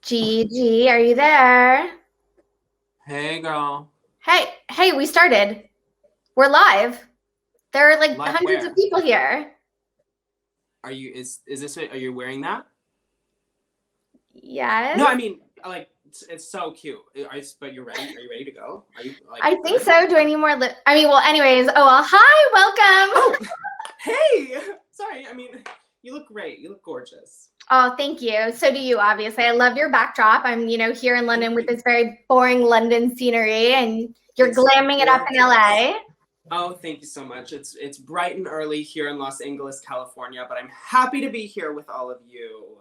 Gigi, are you there? Hey girl. Hey, we started. We're live. There are like Live hundreds of where? people here. Is this it? Are you wearing that? Yes, No, I mean like it's so cute. But you're ready? Are you ready to go? Are you like I think good? so. Do I need more well, anyways. Oh, well, hi, welcome. Oh, hey. Sorry. I mean, you look great. You look gorgeous. Oh, thank you. So do you, obviously. I love your backdrop. I'm, here in Thank London with you. this very boring London scenery, and you're It's glamming it up in gorgeous. LA. Oh, thank you so much. It's bright and early here in Los Angeles, California, but I'm happy to be here with all of you.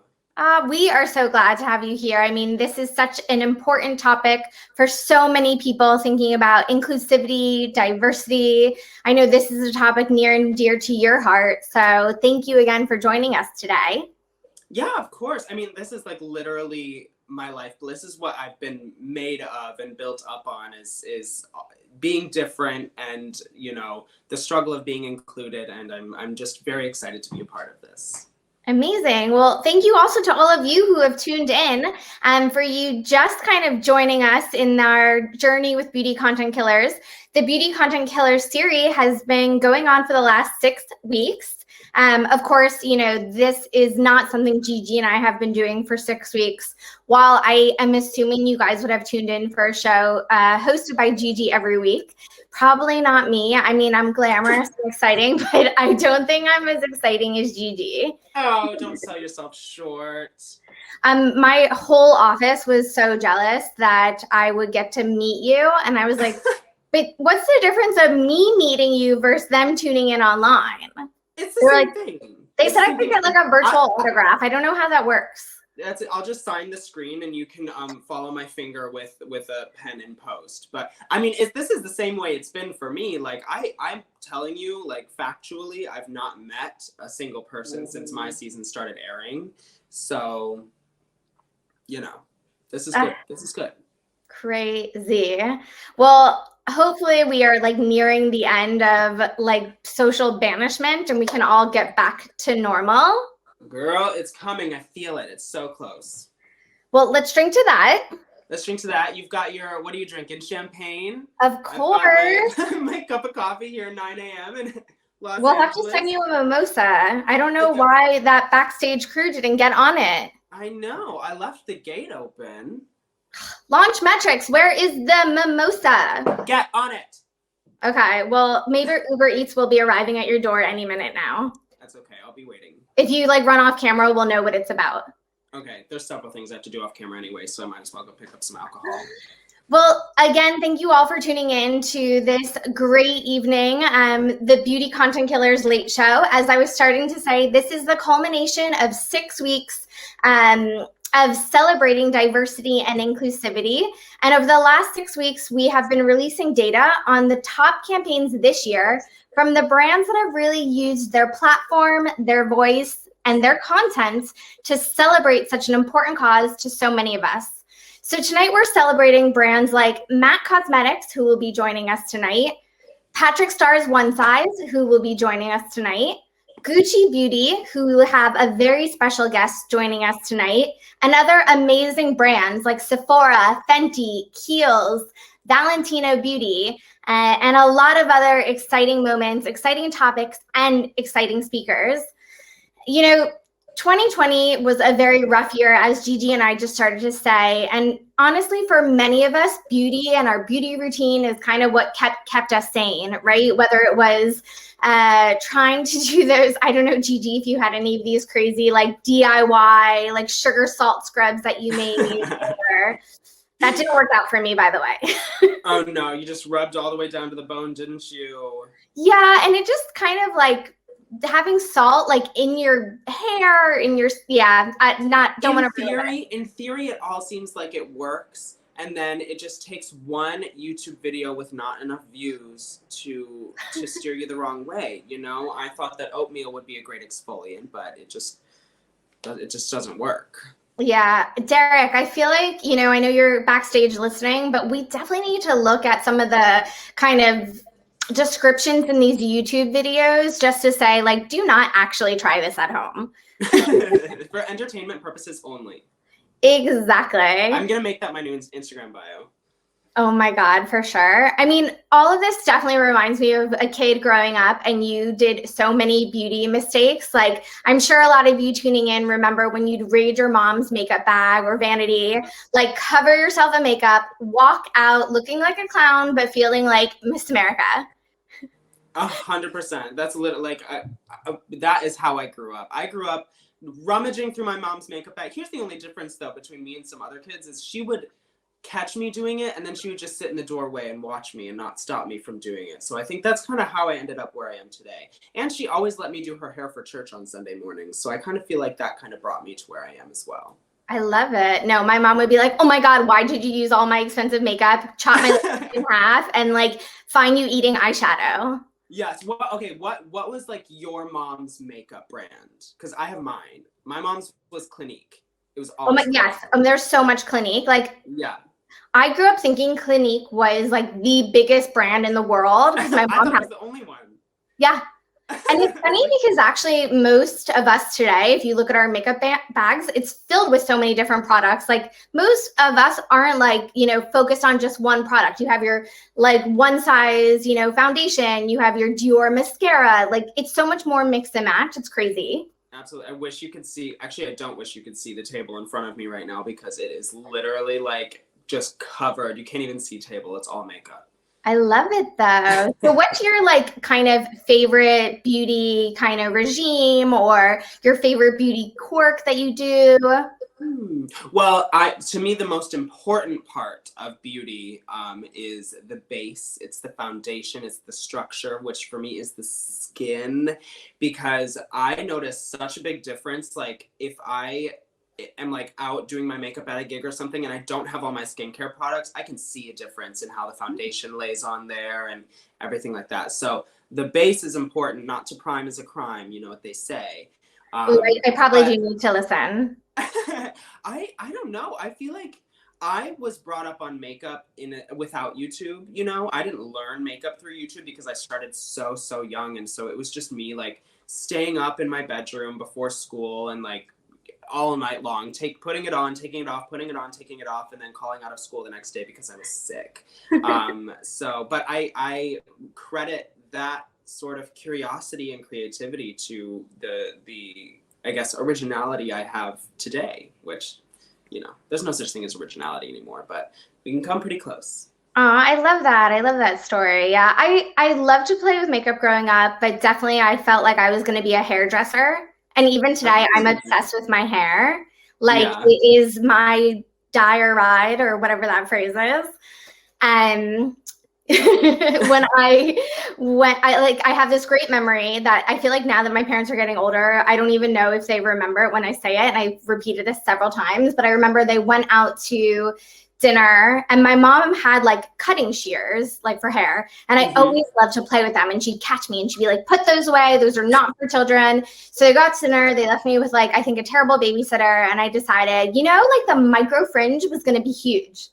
We are so glad to have you here. I mean, this is such an important topic for so many people thinking about inclusivity, diversity. I know this is a topic near and dear to your heart. So thank you again for joining us today. Yeah, of course. I mean, this is like literally my life. This is what I've been made of and built up on is being different and, the struggle of being included, and I'm just very excited to be a part of this. Amazing. Well, thank you also to all of you who have tuned in and for you just kind of joining us in our journey with Beauty Content Killers. The Beauty Content Killers series has been going on for the last 6 weeks. Of course, this is not something Gigi and I have been doing for 6 weeks. While I am assuming you guys would have tuned in for a show hosted by Gigi every week. Probably not me. I mean, I'm glamorous and exciting, but I don't think I'm as exciting as Gigi. Oh, don't sell yourself short. My whole office was so jealous that I would get to meet you. And I was like, but what's the difference of me meeting you versus them tuning in online? It's the They were same like, thing. they It's said the I same could thing. get like a virtual autograph. I don't know how that works. That's it. I'll just sign the screen and you can follow my finger with a pen in post. But I mean, this is the same way it's been for me. Like I'm telling you, like factually, I've not met a single person since my season started airing. So, this is good. This is good. Crazy. Well, hopefully we are like nearing the end of like social banishment and we can all get back to normal. Girl, it's coming. I feel it. It's so close. Well, let's drink to that. Let's drink to that. You've got what are you drinking? Champagne? Of course. I've got my cup of coffee here at 9 a.m. in Los We'll have to Angeles. send you a mimosa. I don't know why that backstage crew didn't get on it. I know. I left the gate open. Launchmetrics, where is the mimosa? Get on it. Okay, well, maybe Uber Eats will be arriving at your door any minute now. That's okay. I'll be waiting. If you like run off camera, we'll know what it's about. Okay, there's several things I have to do off camera anyway, so I might as well go pick up some alcohol. Well, again, thank you all for tuning in to this great evening, the Beauty Content Killers Late Show. As I was starting to say, this is the culmination of 6 weeks of celebrating diversity and inclusivity. And over the last 6 weeks, we have been releasing data on the top campaigns this year from the brands that have really used their platform, their voice, and their content to celebrate such an important cause to so many of us. So tonight we're celebrating brands like MAC Cosmetics, who will be joining us tonight, Patrick Starr's One Size, who will be joining us tonight, Gucci Beauty, who will have a very special guest joining us tonight, and other amazing brands like Sephora, Fenty, Kiehl's, Valentino Beauty, and a lot of other exciting moments, exciting topics, and exciting speakers. 2020 was a very rough year, as Gigi and I just started to say. And honestly, for many of us, beauty and our beauty routine is kind of what kept us sane, right? Whether it was trying to do those, I don't know, Gigi, if you had any of these crazy like DIY, like sugar salt scrubs that you made. That didn't work out for me, by the way. Oh no, you just rubbed all the way down to the bone, didn't you? Yeah, and it just kind of like, having salt like in your hair, in your don't want to. In theory, it all seems like it works, and then it just takes one YouTube video with not enough views to steer you the wrong way. I thought that oatmeal would be a great exfoliant, but it just doesn't work. Yeah, Derek, I feel like, I know you're backstage listening, but we definitely need to look at some of the kind of descriptions in these YouTube videos just to say, like, do not actually try this at home. For entertainment purposes only. Exactly. I'm going to make that my new Instagram bio. Oh my God, for sure. I mean, all of this definitely reminds me of a kid growing up, and you did so many beauty mistakes. Like, I'm sure a lot of you tuning in remember when you'd raid your mom's makeup bag or vanity, like cover yourself in makeup, walk out looking like a clown, but feeling like Miss America. 100%. That's literally like, that is how I grew up. I grew up rummaging through my mom's makeup bag. Here's the only difference, though, between me and some other kids is she would catch me doing it, and then she would just sit in the doorway and watch me and not stop me from doing it. So I think that's kind of how I ended up where I am today. And she always let me do her hair for church on Sunday mornings. So I kind of feel like that kind of brought me to where I am as well. I love it. No, my mom would be like, oh my God, why did you use all my expensive makeup, chop my lips in half, and like find you eating eyeshadow? Yes. What was like your mom's makeup brand? Because I have mine. My mom's was Clinique. It was always yes. There's so much Clinique. Like, yeah. I grew up thinking Clinique was like the biggest brand in the world because my mom was the only one. Yeah. And it's funny because actually most of us today, if you look at our makeup bags, it's filled with so many different products. Like most of us aren't like, focused on just one product. You have your like one size, foundation, you have your Dior mascara. Like it's so much more mix and match. It's crazy. Absolutely. I wish you could see, actually, I don't wish you could see the table in front of me right now because it is literally like just covered. You can't even see table. It's all makeup. I love it though. So what's your like kind of favorite beauty kind of regime or your favorite beauty quirk that you do? Well, to me, the most important part of beauty is the base. It's the foundation. It's the structure, which for me is the skin, because I notice such a big difference. Like if I am like out doing my makeup at a gig or something and I don't have all my skincare products, I can see a difference in how the foundation lays on there and everything like that. So the base is important. Not to prime is a crime. You know what they say. I probably do need to listen. I don't know. I feel like I was brought up on makeup without YouTube. I didn't learn makeup through YouTube because I started so young, and so it was just me like staying up in my bedroom before school and like all night long, putting it on, taking it off, putting it on, taking it off, and then calling out of school the next day because I was sick. But I credit that sort of curiosity and creativity to the I guess originality I have today, which there's no such thing as originality anymore, but we can come pretty close. I love that. I love that story. Yeah, I loved to play with makeup growing up, but definitely I felt like I was going to be a hairdresser. And even today, I'm obsessed with my hair. Like it is my die or ride or whatever that phrase is. And I have this great memory that I feel like now that my parents are getting older, I don't even know if they remember it when I say it. And I've repeated this several times, but I remember they went out to dinner and my mom had like cutting shears like for hair, and I always loved to play with them, and she'd catch me and she'd be like, put those away, those are not for children. So they got to dinner, they left me with like I think a terrible babysitter, and I decided like the micro fringe was going to be huge.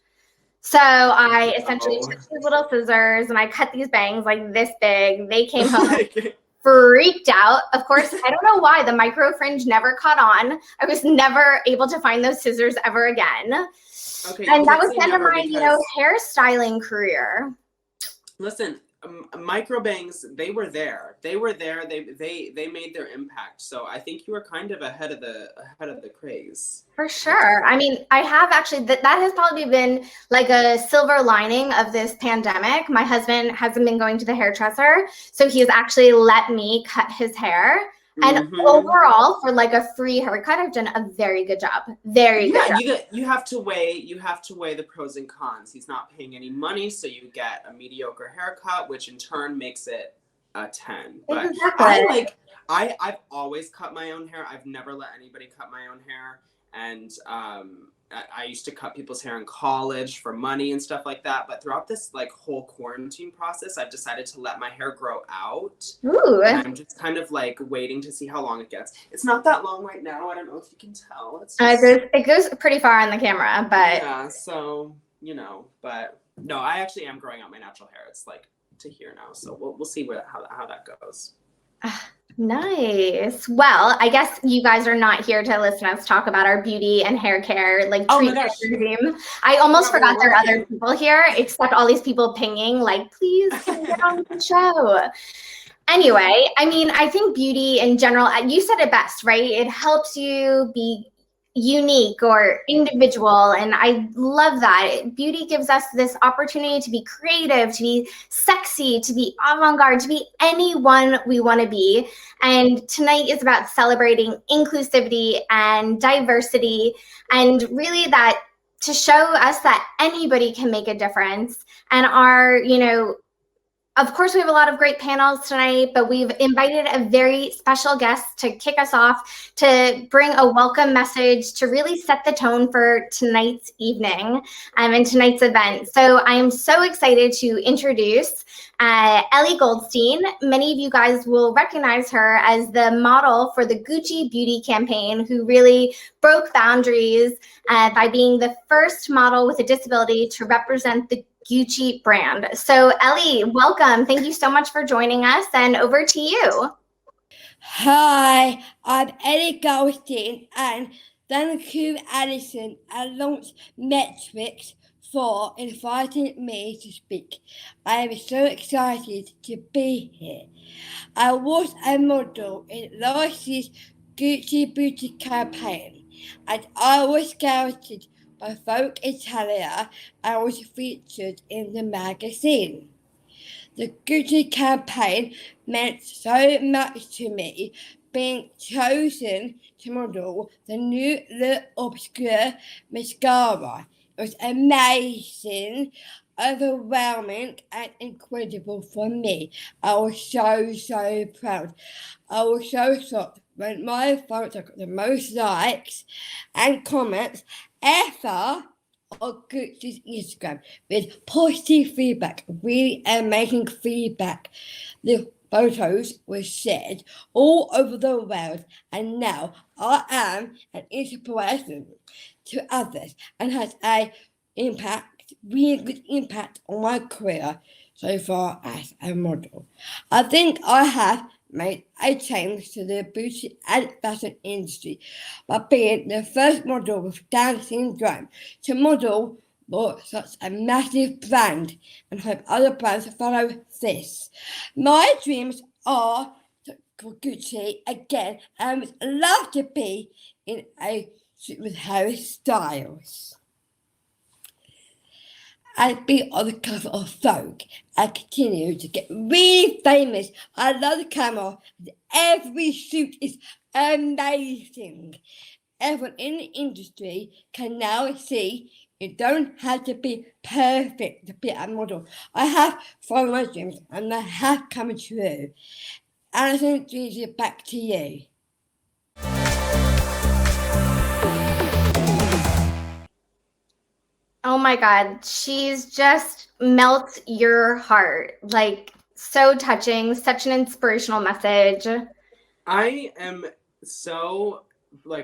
So I essentially took these little scissors and I cut these bangs like this big. They came home freaked out. Of course, I don't know why the micro fringe never caught on. I was never able to find those scissors ever again. Okay, and that was the end of my, hairstyling career. Listen, micro bangs, they were there. They made their impact. So I think you were kind of ahead of the craze. For sure. I mean, I have actually, that has probably been like a silver lining of this pandemic. My husband hasn't been going to the hairdresser, so he has actually let me cut his hair. And overall, for like a free haircut, I've done a very good job. Very good job. Yeah, you have to weigh the pros and cons. He's not paying any money, so you get a mediocre haircut, which in turn makes it a 10. But exactly. I've always cut my own hair. I've never let anybody cut my own hair. And I used to cut people's hair in college for money and stuff like that. But throughout this like whole quarantine process, I've decided to let my hair grow out. Ooh. And I'm just kind of like waiting to see how long it gets. It's not that long right now. I don't know if you can tell. It's just, it goes pretty far on the camera, but yeah. So but no, I actually am growing out my natural hair. It's like to here now. So we'll see how that goes. Nice. Well, I guess you guys are not here to listen to us talk about our beauty and hair care, like Oh my treatment gosh. regime. I almost Yeah, we're forgot there are other working. people here, except all these people pinging, like, please can you get on the show? Anyway, I mean, I think beauty in general, you said it best, right? It helps you be unique or individual. And I love that. Beauty gives us this opportunity to be creative, to be sexy, to be avant garde, to be anyone we want to be. And tonight is about celebrating inclusivity and diversity, and really that to show us that anybody can make a difference. And of course, we have a lot of great panels tonight, but we've invited a very special guest to kick us off, to bring a welcome message, to really set the tone for tonight's evening and tonight's event. So I am so excited to introduce Ellie Goldstein. Many of you guys will recognize her as the model for the Gucci Beauty campaign, who really broke boundaries by being the first model with a disability to represent the Gucci brand. So Ellie, welcome. Thank you so much for joining us, and over to you. Hi, I'm Ellie Goldstein, and thank you, Alison and Launchmetrics for inviting me to speak. I am so excited to be here. I was a model in last year's Gucci Beauty campaign, and I was scouted by Vogue Italia and was featured in the magazine. The Gucci campaign meant so much to me, being chosen to model the new Le Obscure mascara. It was amazing, overwhelming, and incredible for me. I was so proud. I was so shocked when my photo got the most likes and comments ever on Gucci's Instagram with positive feedback, really amazing feedback. The photos were shared all over the world, and now I am an inspiration to others and has really good impact on my career so far as a model. I think I have made a change to the beauty and fashion industry by being the first model with Down syndrome to model for such a massive brand, and hope other brands follow this. My dreams are for Gucci again, and would love to be in a suit with Harry Styles. I'd be on the cover of Vogue. I continue to get really famous. I love the camera. Every shoot is amazing. Everyone in the industry can now see you don't have to be perfect to be a model. I have followed my dreams and they have come true. Alison, Gigi, back to you. Oh my God, she's just melts your heart. Like, so touching, such an inspirational message. I am so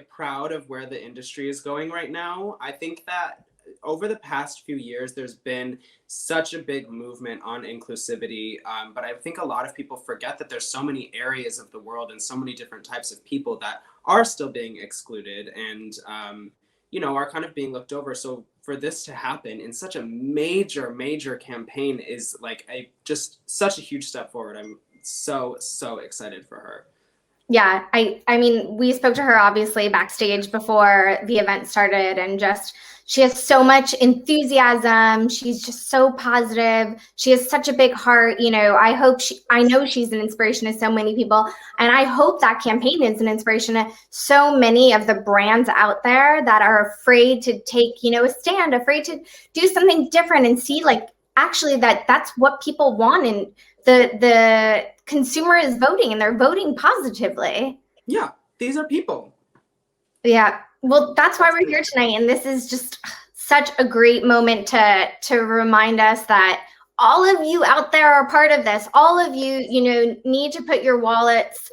proud of where the industry is going right now. I think that over the past few years, there's been such a big movement on inclusivity, but I think a lot of people forget that there's so many areas of the world and so many different types of people that are still being excluded and are kind of being looked over. So for this to happen in such a major campaign is just such a huge step forward. I'm so excited for her. Yeah, I mean, we spoke to her obviously backstage before the event started, and just she has so much enthusiasm. She's just so positive. She has such a big heart. I know she's an inspiration to so many people, and I hope that campaign is an inspiration to so many of the brands out there that are afraid to take, a stand, afraid to do something different and see actually that's what people want, and the consumer is voting and they're voting positively. Yeah, these are people. Yeah, well, that's why we're here tonight, and this is just such a great moment to remind us that all of you out there are part of this. All of you, need to put your wallets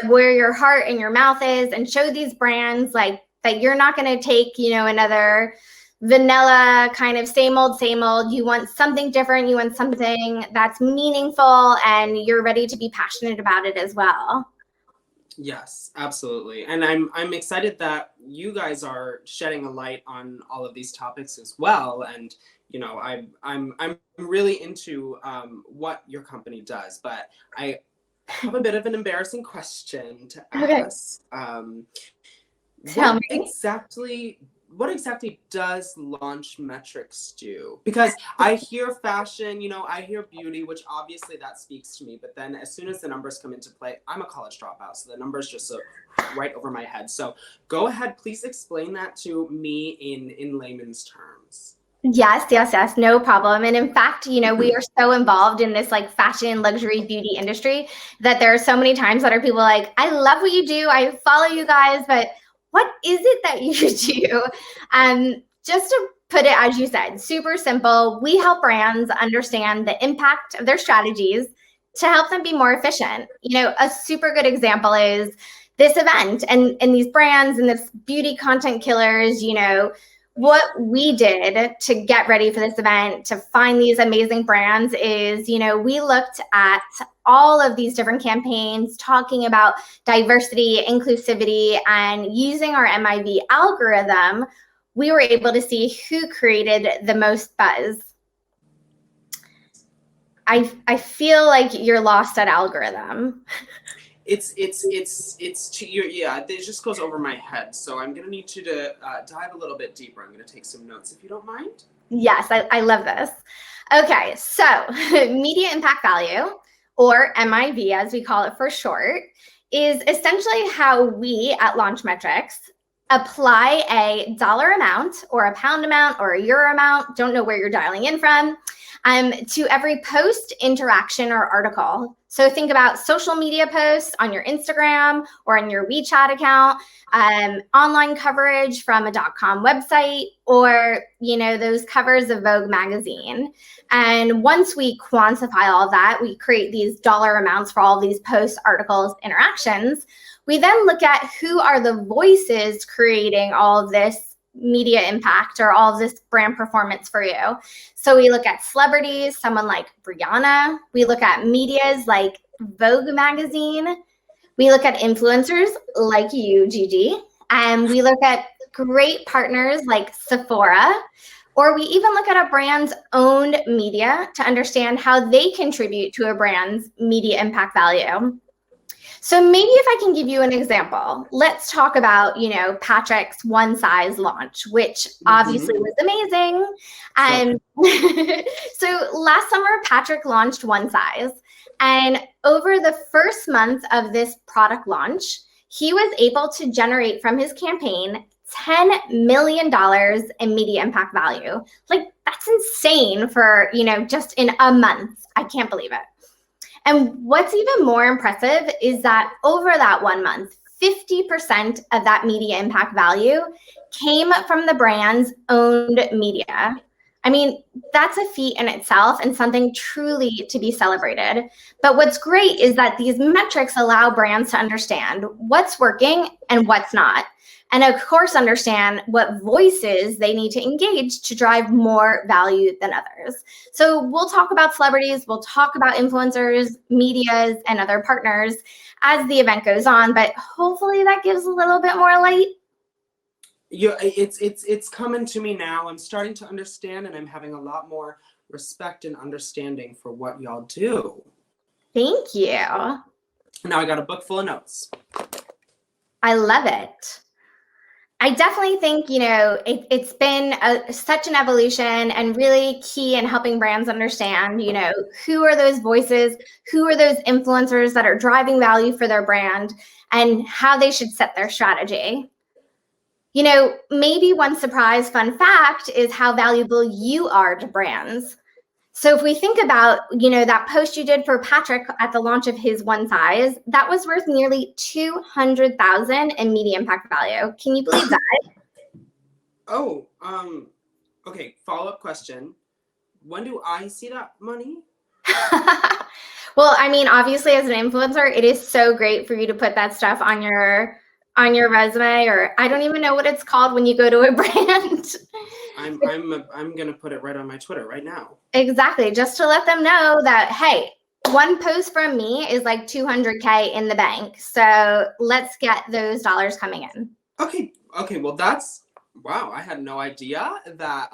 where your heart and your mouth is, and show these brands that you're not going to take, another vanilla kind of same old. You want something different. You want something that's meaningful, and you're ready to be passionate about it as well. Yes, absolutely. And I'm excited that you guys are shedding a light on all of these topics as well. And you know, I'm really into what your company does, but I have a bit of an embarrassing question to Okay. ask. Tell me. What exactly does Launchmetrics do? Because I hear fashion, you know, I hear beauty, which obviously that speaks to me. But then as soon as the numbers come into play, I'm a college dropout, so the numbers just right over my head. So go ahead, please explain that to me in layman's terms. Yes, yes, yes, no problem. And in fact, you know, we are so involved in this like fashion, luxury, beauty industry that there are so many times that are people like, I love what you do. I follow you guys, but what is it that you do? Just to put it, as you said, super simple. We help brands understand the impact of their strategies to help them be more efficient. You know, a super good example is this event and these brands and this beauty content killers, you know, what we did to get ready for this event to find these amazing brands is, you know, we looked at all of these different campaigns talking about diversity, inclusivity, and using our MIV algorithm, we were able to see who created the most buzz. I feel like you're lost at algorithm. It's to your, yeah, it just goes over my head. So I'm gonna need you to dive a little bit deeper. I'm gonna take some notes if you don't mind. Yes, I love this. Okay, so media impact value, or MIV as we call it for short, is essentially how we at Launchmetrics apply a dollar amount or a pound amount or a euro amount, don't know where you're dialing in from, to every post, interaction, or article. So think about social media posts on your Instagram or on your WeChat account, online coverage from a .com website, or you know, those covers of Vogue magazine. And once we quantify all that, we create these dollar amounts for all of these posts, articles, interactions. We then look at who are the voices creating all of this media impact or all of this brand performance for you. So we look at celebrities, someone like Brianna. We look at medias like Vogue magazine. We look at influencers like you, Gigi. And we look at great partners like Sephora. Or we even look at a brand's owned media to understand how they contribute to a brand's media impact value. So maybe if I can give you an example, let's talk about, you know, Patrick's One Size launch, which obviously was amazing. So last summer, Patrick launched One Size. And over the first month of this product launch, he was able to generate from his campaign $10 million in media impact value. Like, that's insane for, you know, just in a month. I can't believe it. And what's even more impressive is that over that 1 month, 50% of that media impact value came from the brand's owned media. I mean, that's a feat in itself and something truly to be celebrated. But what's great is that these metrics allow brands to understand what's working and what's not. And of course, understand what voices they need to engage to drive more value than others. So we'll talk about celebrities, we'll talk about influencers, medias, and other partners as the event goes on, but hopefully that gives a little bit more light. Yeah, it's coming to me now. I'm starting to understand, and I'm having a lot more respect and understanding for what y'all do. Thank you. Now I got a book full of notes. I love it. I definitely think, you know, it's been such an evolution and really key in helping brands understand, you know, who are those voices, who are those influencers that are driving value for their brand, and how they should set their strategy. You know, maybe one surprise fun fact is how valuable you are to brands. So if we think about, you know, that post you did for Patrick at the launch of his One Size, that was worth nearly $200,000 in media impact value. Can you believe that? Oh, okay. Follow-up question. When do I see that money? Well, I mean, obviously as an influencer, it is so great for you to put that stuff on your resume, or I don't even know what it's called when you go to a brand. I'm gonna put it right on my Twitter right now. Exactly, just to let them know that, hey, one post from me is like 200K in the bank. So let's get those dollars coming in. Okay, well that's, wow, I had no idea that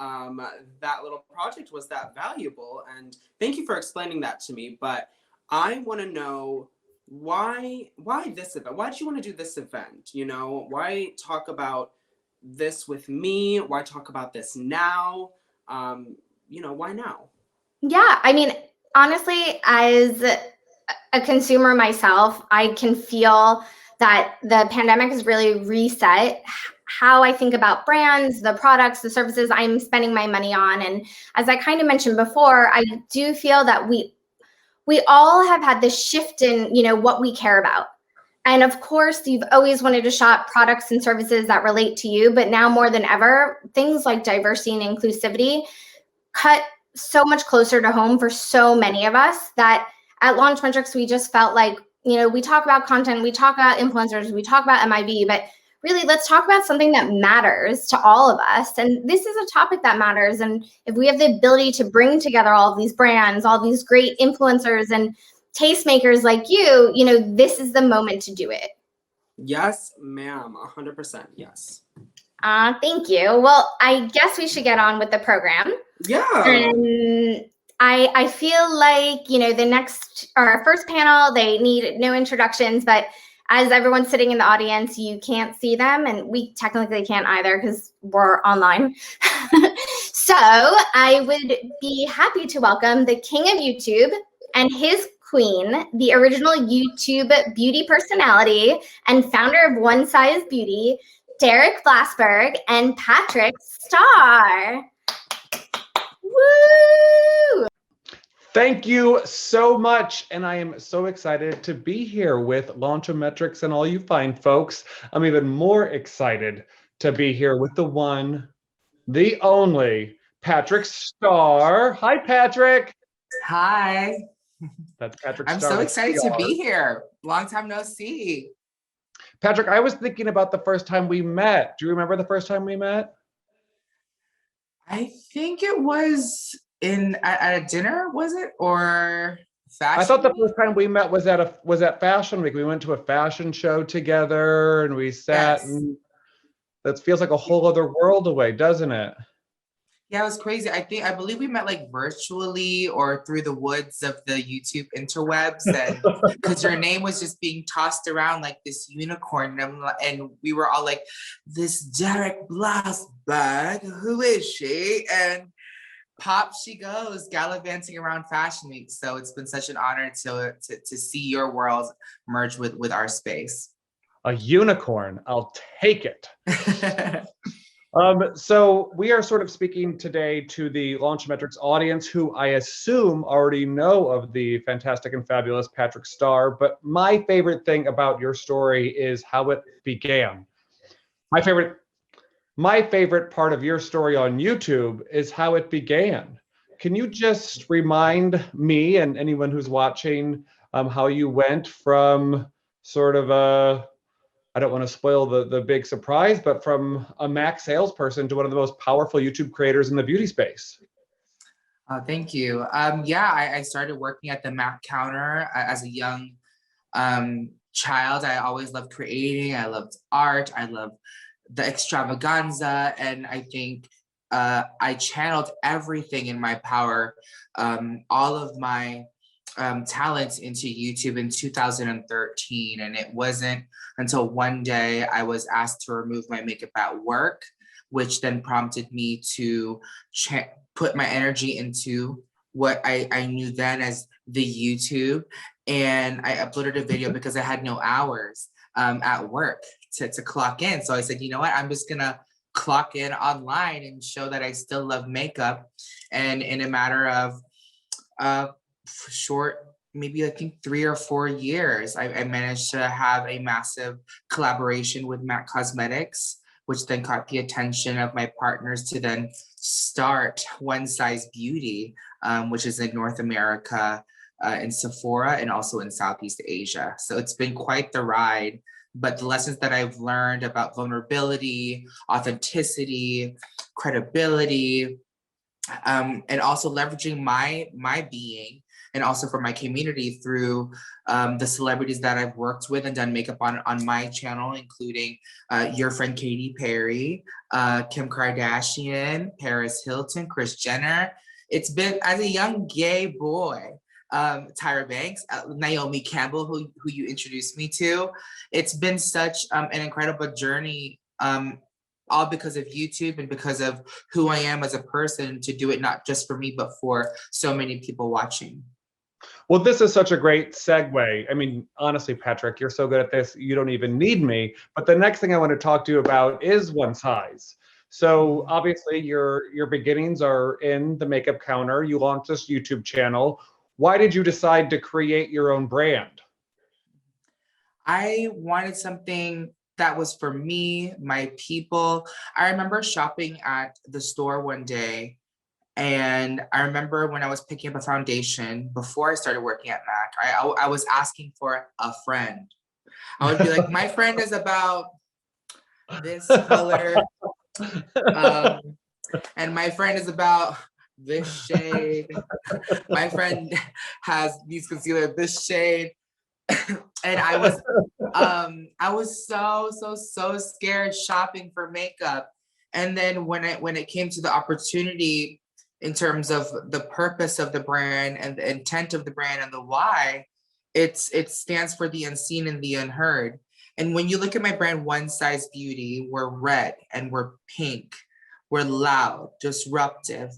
that little project was that valuable, and thank you for explaining that to me. But I want to know why this event? Why did you want to do this event? You know, why talk about this with me? Why talk about this now? You know, why now? Yeah, I mean, honestly, as a consumer myself, I can feel that the pandemic has really reset how I think about brands, the products, the services I'm spending my money on. And as I kind of mentioned before, I do feel that we all have had this shift in, you know, what we care about. And of course, you've always wanted to shop products and services that relate to you, but now more than ever, things like diversity and inclusivity cut so much closer to home for so many of us that at Launchmetrics, we just felt like, you know, we talk about content, we talk about influencers, we talk about MIB, but really let's talk about something that matters to all of us. And this is a topic that matters. And if we have the ability to bring together all of these brands, all these great influencers and tastemakers like you know, this is the moment to do it. Yes, ma'am, 100%, yes. Thank you. Well, I guess we should get on with the program. Yeah. And I feel like, you know, our first panel, they need no introductions, but as everyone's sitting in the audience, you can't see them, and we technically can't either because we're online. So I would be happy to welcome the king of YouTube and his queen, the original YouTube beauty personality and founder of One Size Beauty, Derek Blasberg and Patrick Starr. Woo! Thank you so much. And I am so excited to be here with Launchmetrics and all you fine folks. I'm even more excited to be here with the one, the only, Patrick Starr. Hi, Patrick. Hi. That's Patrick I'm Starr. so excited to be here. Long time no see. Patrick, I was thinking about the first time we met. Do you remember the first time we met? I think it was at a dinner, was it? Or fashion? I thought the first time we met was at Fashion Week. We went to a fashion show together and we sat, Yes. and that feels like a whole other world away, doesn't it? Yeah, it was crazy. I believe we met like virtually or through the woods of the YouTube interwebs, and because your name was just being tossed around like this unicorn, and we were all like, "This Derek Blasberg, who is she?" And pop she goes, gallivanting around Fashion Week. So it's been such an honor to see your world merge with our space. A unicorn, I'll take it. So we are sort of speaking today to the Launchmetrics audience, who I assume already know of the fantastic and fabulous Patrick Starr. But my favorite thing about your story is how it began. My favorite part of your story on YouTube is how it began. Can you just remind me and anyone who's watching how you went from sort of I don't want to spoil the big surprise, but from a Mac salesperson to one of the most powerful YouTube creators in the beauty space? Thank you. Yeah, I started working at the Mac counter as a young child. I always loved creating. I loved art. I loved the extravaganza. And I think I channeled everything in my power, all of my talents into YouTube in 2013. And it wasn't until one day I was asked to remove my makeup at work, which then prompted me to put my energy into what I knew then as the YouTube. And I uploaded a video because I had no hours at work to clock in. So I said, you know what, I'm just gonna clock in online and show that I still love makeup. And in a matter of short, maybe I think 3 or 4 years, I managed to have a massive collaboration with MAC Cosmetics, which then caught the attention of my partners to then start One Size Beauty, which is in North America, in Sephora, and also in Southeast Asia. So it's been quite the ride. But the lessons that I've learned about vulnerability, authenticity, credibility, and also leveraging my being and also for my community through the celebrities that I've worked with and done makeup on my channel, including your friend Katy Perry, Kim Kardashian, Paris Hilton, Kris Jenner. It's been, as a young gay boy, Tyra Banks, Naomi Campbell, who you introduced me to. It's been such an incredible journey, all because of YouTube and because of who I am as a person, to do it not just for me, but for so many people watching. Well, this is such a great segue. I mean, honestly, Patrick, you're so good at this, you don't even need me. But the next thing I want to talk to you about is One Size. So obviously your beginnings are in the makeup counter. You launched this YouTube channel. Why did you decide to create your own brand? I wanted something that was for me, my people. I remember shopping at the store one day, and I remember when I was picking up a foundation before I started working at MAC, I was asking for a friend. I would be like, my friend is about this color, and my friend is about this shade. My friend has these concealer this shade. And I was so scared shopping for makeup. And then when it came to the opportunity in terms of the purpose of the brand and the intent of the brand and the why, it stands for the unseen and the unheard. And when you look at my brand, One Size Beauty, we're red and we're pink, we're loud, disruptive.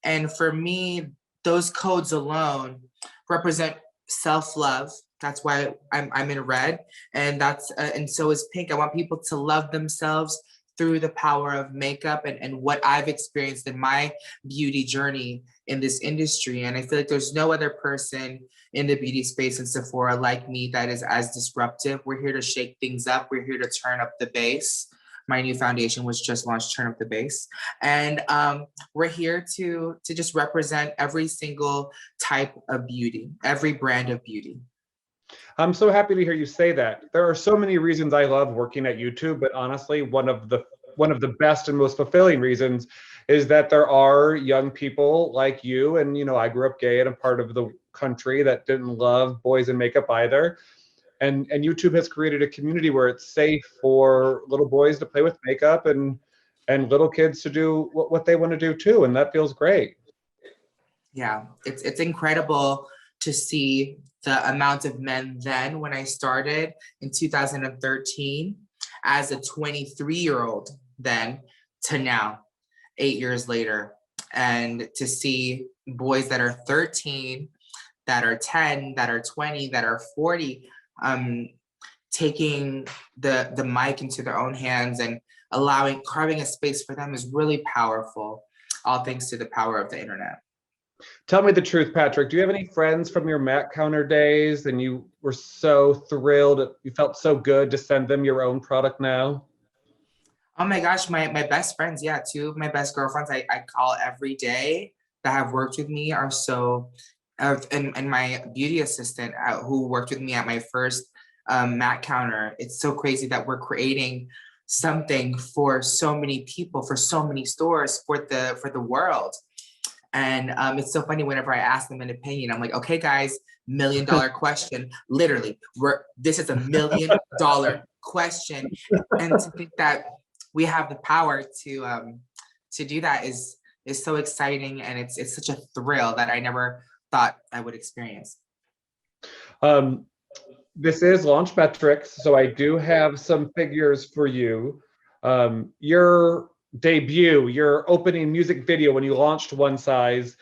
And for me, those codes alone represent self-love. That's why I'm in red, and and so is pink. I want people to love themselves through the power of makeup and what I've experienced in my beauty journey in this industry. And I feel like there's no other person in the beauty space in Sephora like me that is as disruptive. We're here to shake things up. We're here to turn up the bass. My new foundation was just launched, Turn Up the Bass. And we're here to just represent every single type of beauty, every brand of beauty. I'm so happy to hear you say that. There are so many reasons I love working at YouTube, but honestly, one of the best and most fulfilling reasons is that there are young people like you, and I grew up gay in a part of the country that didn't love boys in makeup either. And YouTube has created a community where it's safe for little boys to play with makeup and little kids to do what they want to do too, and that feels great. Yeah, it's incredible to see the amount of men then when I started in 2013 as a 23-year-old then to now, 8 years later, and to see boys that are 13, that are 10, that are 20, that are 40, taking the mic into their own hands and carving a space for them is really powerful, all thanks to the power of the internet. Tell me the truth, Patrick. Do you have any friends from your Mac counter days and you were so thrilled, you felt so good to send them your own product now? Oh my gosh, my best friends, yeah, two of my best girlfriends I call every day that have worked with me are and my beauty assistant who worked with me at my first Mac counter. It's so crazy that we're creating something for so many people, for so many stores, for the world. And it's so funny whenever I ask them an opinion, I'm like, okay, guys, $1 million question. Literally, this is $1 million question. And to think that we have the power to do that is so exciting, and it's such a thrill that I never thought I would experience. This is Launchmetrics, so I do have some figures for you. Your debut, your opening music video when you launched One Size,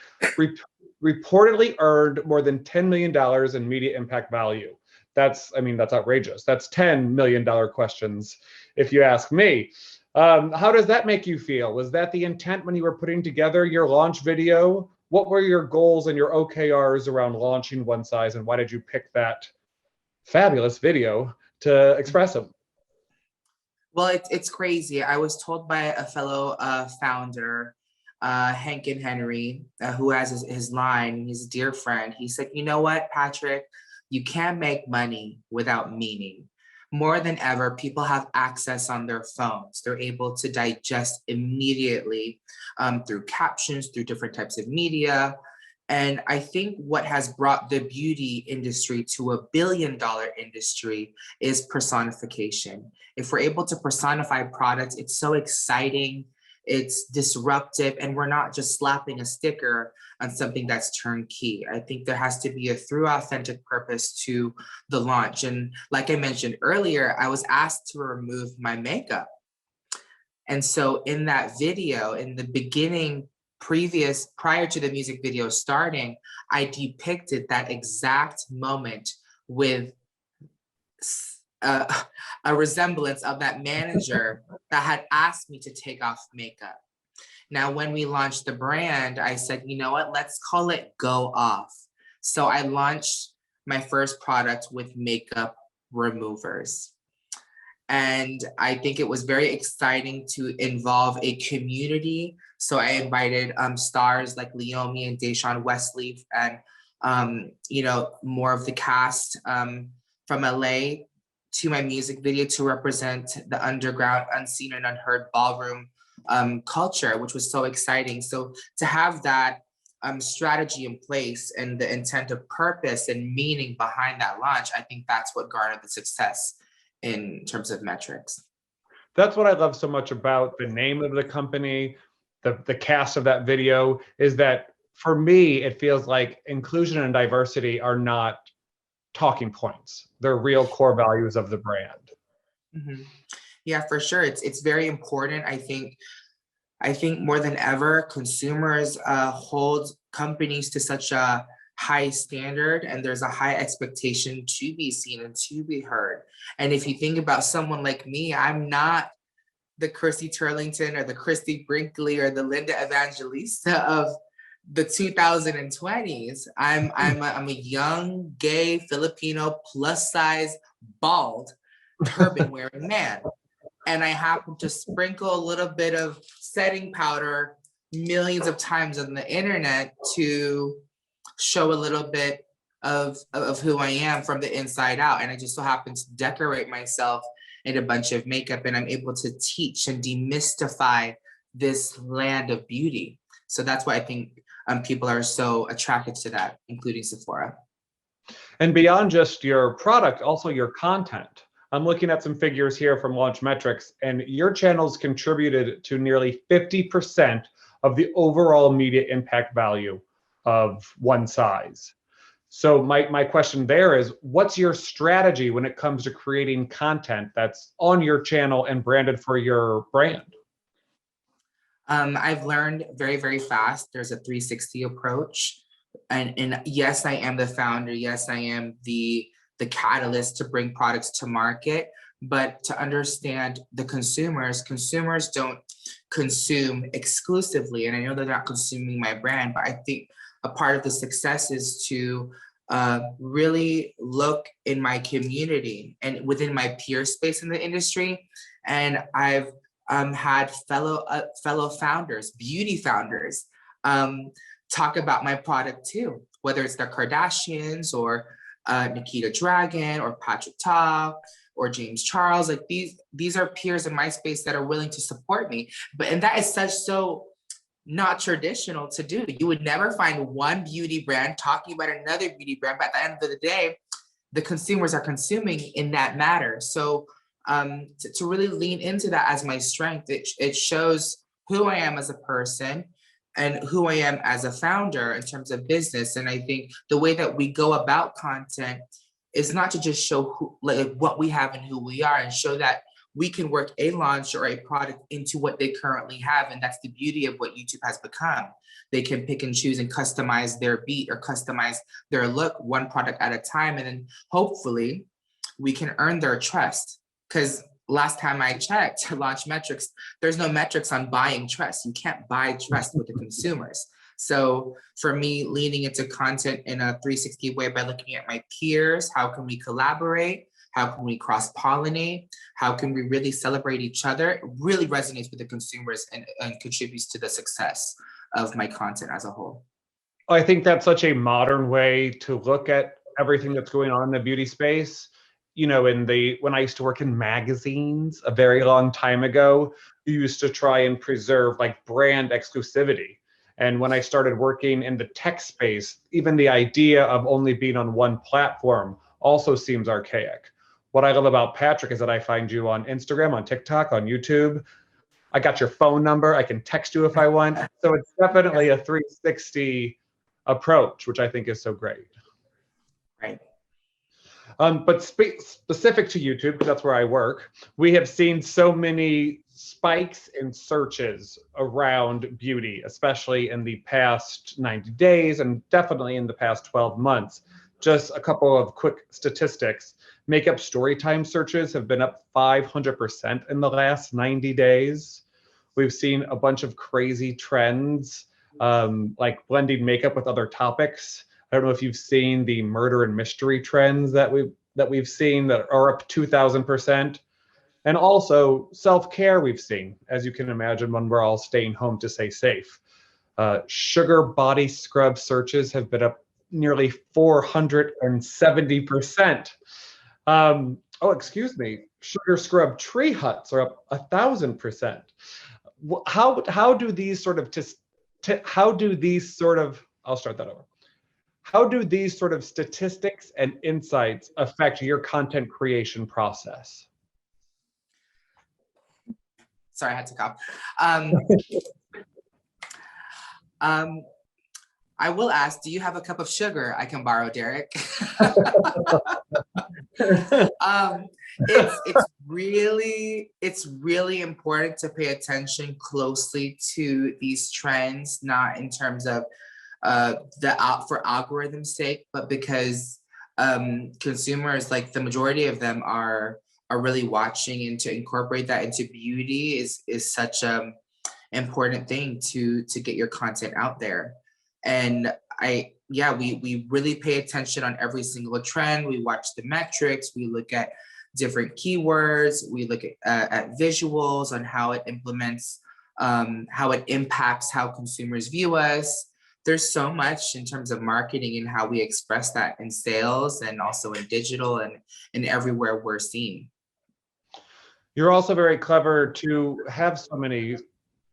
reportedly earned more than $10 million in media impact value. That's outrageous. That's $10 million questions, if you ask me. How does that make you feel? Was that the intent when you were putting together your launch video? What were your goals and your OKRs around launching One Size, and why did you pick that fabulous video to express them? Well, it's crazy. I was told by a fellow founder, Hank and Henry, who has his line, he's a dear friend. He said, you know what, Patrick, you can't make money without meaning. More than ever, people have access on their phones. They're able to digest immediately through captions, through different types of media. And I think what has brought the beauty industry to a billion-dollar industry is personification. If we're able to personify products, it's so exciting, it's disruptive, and we're not just slapping a sticker on something that's turnkey. I think there has to be a through authentic purpose to the launch. And like I mentioned earlier, I was asked to remove my makeup. And so in that video, in the beginning, prior to the music video starting, I depicted that exact moment with a resemblance of that manager that had asked me to take off makeup. Now, when we launched the brand, I said, you know what, let's call it Go Off. So I launched my first product with makeup removers. And I think it was very exciting to involve a community. So I invited stars like Leomi and Deshaun Wesley and, more of the cast from LA to my music video to represent the underground, unseen and unheard ballroom culture, which was so exciting. So to have that strategy in place and the intent of purpose and meaning behind that launch, I think that's what garnered the success in terms of metrics. That's what I love so much about the name of the company, the cast of that video, is that for me, it feels like inclusion and diversity are not talking points. They're real core values of the brand. Mm-hmm. Yeah, for sure. It's very important. I think more than ever, consumers hold companies to such a high standard, and there's a high expectation to be seen and to be heard. And if you think about someone like me, I'm not the Chrissy Turlington or the Christy Brinkley or the Linda Evangelista of the 2020s. I'm a young, gay, Filipino, plus size, bald, turban wearing man. And I happen to sprinkle a little bit of setting powder millions of times on the internet to show a little bit of who I am from the inside out. And I just so happen to decorate myself in a bunch of makeup, and I'm able to teach and demystify this land of beauty. So that's why I think people are so attracted to that, including Sephora. And beyond just your product, also your content. I'm looking at some figures here from Launchmetrics, and your channels contributed to nearly 50% of the overall media impact value of one size. So my question there is, what's your strategy when it comes to creating content that's on your channel and branded for your brand? I've learned very, very fast. There's a 360 approach. And yes, I am the founder. Yes, I am the catalyst to bring products to market. But to understand the consumers don't consume exclusively. And I know they're not consuming my brand, but I think a part of the success is to really look in my community and within my peer space in the industry. And I've had fellow founders, beauty founders, talk about my product too, whether it's the Kardashians or Nikita Dragon or Patrick Ta or James Charles. Like these are peers in my space that are willing to support me. And that is so not traditional to do. You would never find one beauty brand talking about another beauty brand, but at the end of the day, the consumers are consuming in that matter. So to really lean into that as my strength, it shows who I am as a person and who I am as a founder in terms of business. And I think the way that we go about content is not to just show what we have and who we are, and show that we can work a launch or a product into what they currently have. And that's the beauty of what YouTube has become. They can pick and choose and customize their beat or customize their look one product at a time. And then hopefully we can earn their trust. Because last time I checked Launchmetrics, there's no metrics on buying trust. You can't buy trust with the consumers. So for me, leaning into content in a 360 way by looking at my peers, how can we collaborate? How can we cross-pollinate? How can we really celebrate each other? It really resonates with the consumers and contributes to the success of my content as a whole. I think that's such a modern way to look at everything that's going on in the beauty space. You know, when I used to work in magazines a very long time ago, you used to try and preserve like brand exclusivity. And when I started working in the tech space, even the idea of only being on one platform also seems archaic. What I love about Patrick is that I find you on Instagram, on TikTok, on YouTube. I got your phone number. I can text you if I want. So it's definitely a 360 approach, which I think is so great. Right. But specific to YouTube, because that's where I work, we have seen so many spikes in searches around beauty, especially in the past 90 days and definitely in the past 12 months. Just a couple of quick statistics. Makeup storytime searches have been up 500% in the last 90 days. We've seen a bunch of crazy trends, like blending makeup with other topics. I don't know if you've seen the murder and mystery trends that we've seen that are up 2,000%. And also self-care we've seen, as you can imagine, when we're all staying home to stay safe. Sugar body scrub searches have been up nearly 470%. Excuse me, sugar scrub tree huts are up 1,000%. How do these sort of I'll start that over. How do these sort of statistics and insights affect your content creation process? Sorry, I had to cough. I will ask, do you have a cup of sugar I can borrow, Derek? It's really important to pay attention closely to these trends, not in terms of for algorithm's sake, but because consumers, like the majority of them, are really watching, and to incorporate that into beauty is such a important thing to get your content out there. And we really pay attention on every single trend. We watch the metrics, we look at different keywords, we look at visuals on how it implements, how it impacts how consumers view us. There's so much in terms of marketing and how we express that in sales and also in digital and everywhere we're seen. You're also very clever to have so many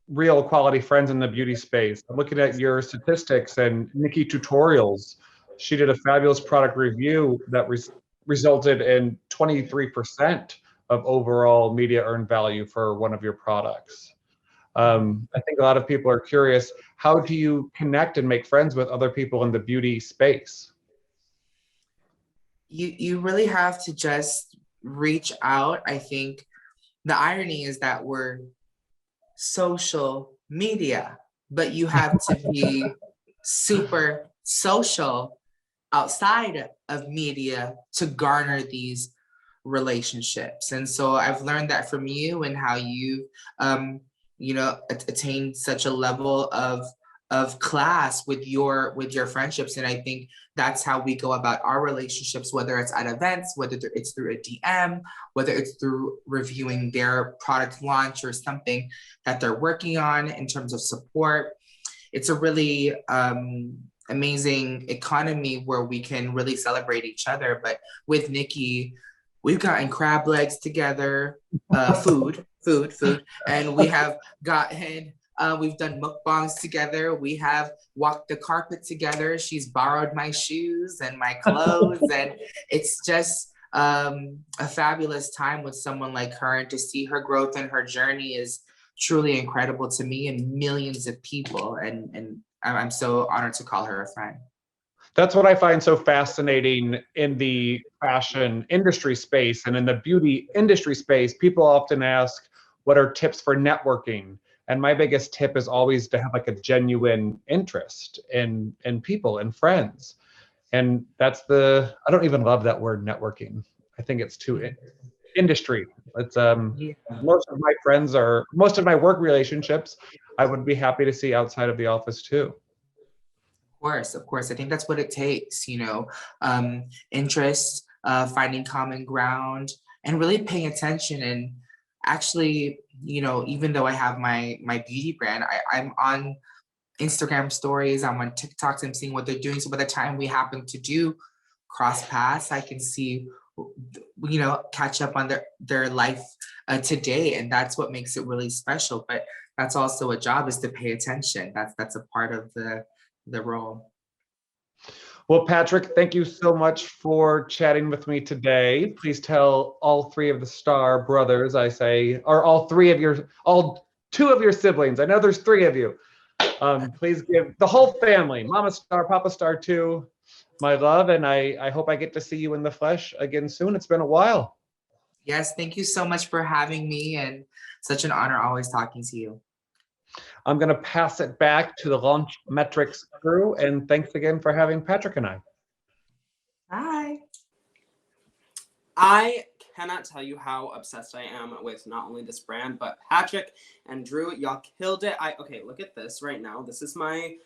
real quality friends in the beauty space. I'm looking at your statistics and Nikki Tutorials. She did a fabulous product review that resulted in 23% of overall media earned value for one of your products. I think a lot of people are curious, how do you connect and make friends with other people in the beauty space? You really have to just reach out. I think the irony is that we're social media, but you have to be super social outside of media to garner these relationships. And so I've learned that from you and how you attained such a level of class with your friendships. And I think that's how we go about our relationships, whether it's at events, whether it's through a DM, whether it's through reviewing their product launch or something that they're working on in terms of support. It's a really amazing economy where we can really celebrate each other. But with Nikki, we've gotten crab legs together, food, and we have gotten, we've done mukbangs together. We have walked the carpet together. She's borrowed my shoes and my clothes, and it's just a fabulous time with someone like her. And to see her growth and her journey is truly incredible to me and millions of people. And I'm so honored to call her a friend. That's what I find so fascinating in the fashion industry space and in the beauty industry space. People often ask, what are tips for networking? And my biggest tip is always to have like a genuine interest in people and friends. And that's I don't even love that word networking. I think it's too industry. It's most of my work relationships, I would be happy to see outside of the office too. Of course. I think that's what it takes, interest, finding common ground, and really paying attention. And actually, even though I have my beauty brand, I'm on Instagram stories, I'm on TikToks, I'm seeing what they're doing. So by the time we happen to do cross paths, I can see, catch up on their life today. And that's what makes it really special. But that's also a job, is to pay attention. That's a part of the role. Well, Patrick, thank you so much for chatting with me today. Please tell all three of the Starr brothers, or all two of your siblings. I know there's three of you. Please give the whole family, Mama Starr, Papa Starr too, my love, and I hope I get to see you in the flesh again soon. It's been a while. Yes, thank you so much for having me, and such an honor always talking to you. I'm going to pass it back to the Launchmetrics crew, and thanks again for having Patrick and I. Bye. I cannot tell you how obsessed I am with not only this brand, but Patrick and Drew. Y'all killed it. Okay, look at this right now. This is my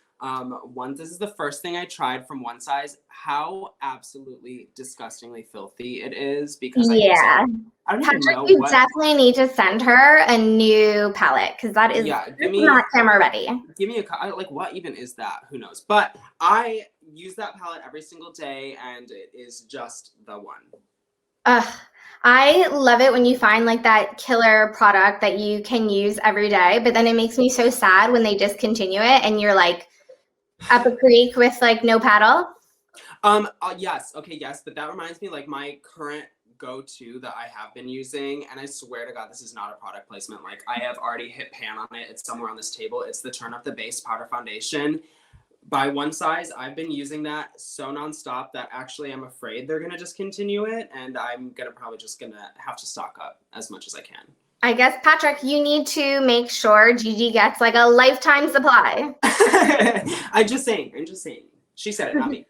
this is the first thing I tried from One Size. How absolutely disgustingly filthy it is, because I don't Patrick, even know you what. definitely need to send her a new palette, because that is not camera ready. Give me like, what even is that? Who knows? But I use that palette every single day, and it is just the one. I love it when you find like that killer product that you can use every day, but then it makes me so sad when they discontinue it and you're like up a creek with like no paddle. Yes. Okay. Yes. But that reminds me, like, my current go-to that I have been using, and I swear to God, this is not a product placement. Like, I have already hit pan on it. It's somewhere on this table. It's the Turn Up the Base Powder Foundation by One Size. I've been using that so nonstop that actually I'm afraid they're gonna discontinue it, and I'm probably just gonna have to stock up as much as I can. I guess, Patrick, you need to make sure Gigi gets like a lifetime supply. I'm just saying. She said it, not me.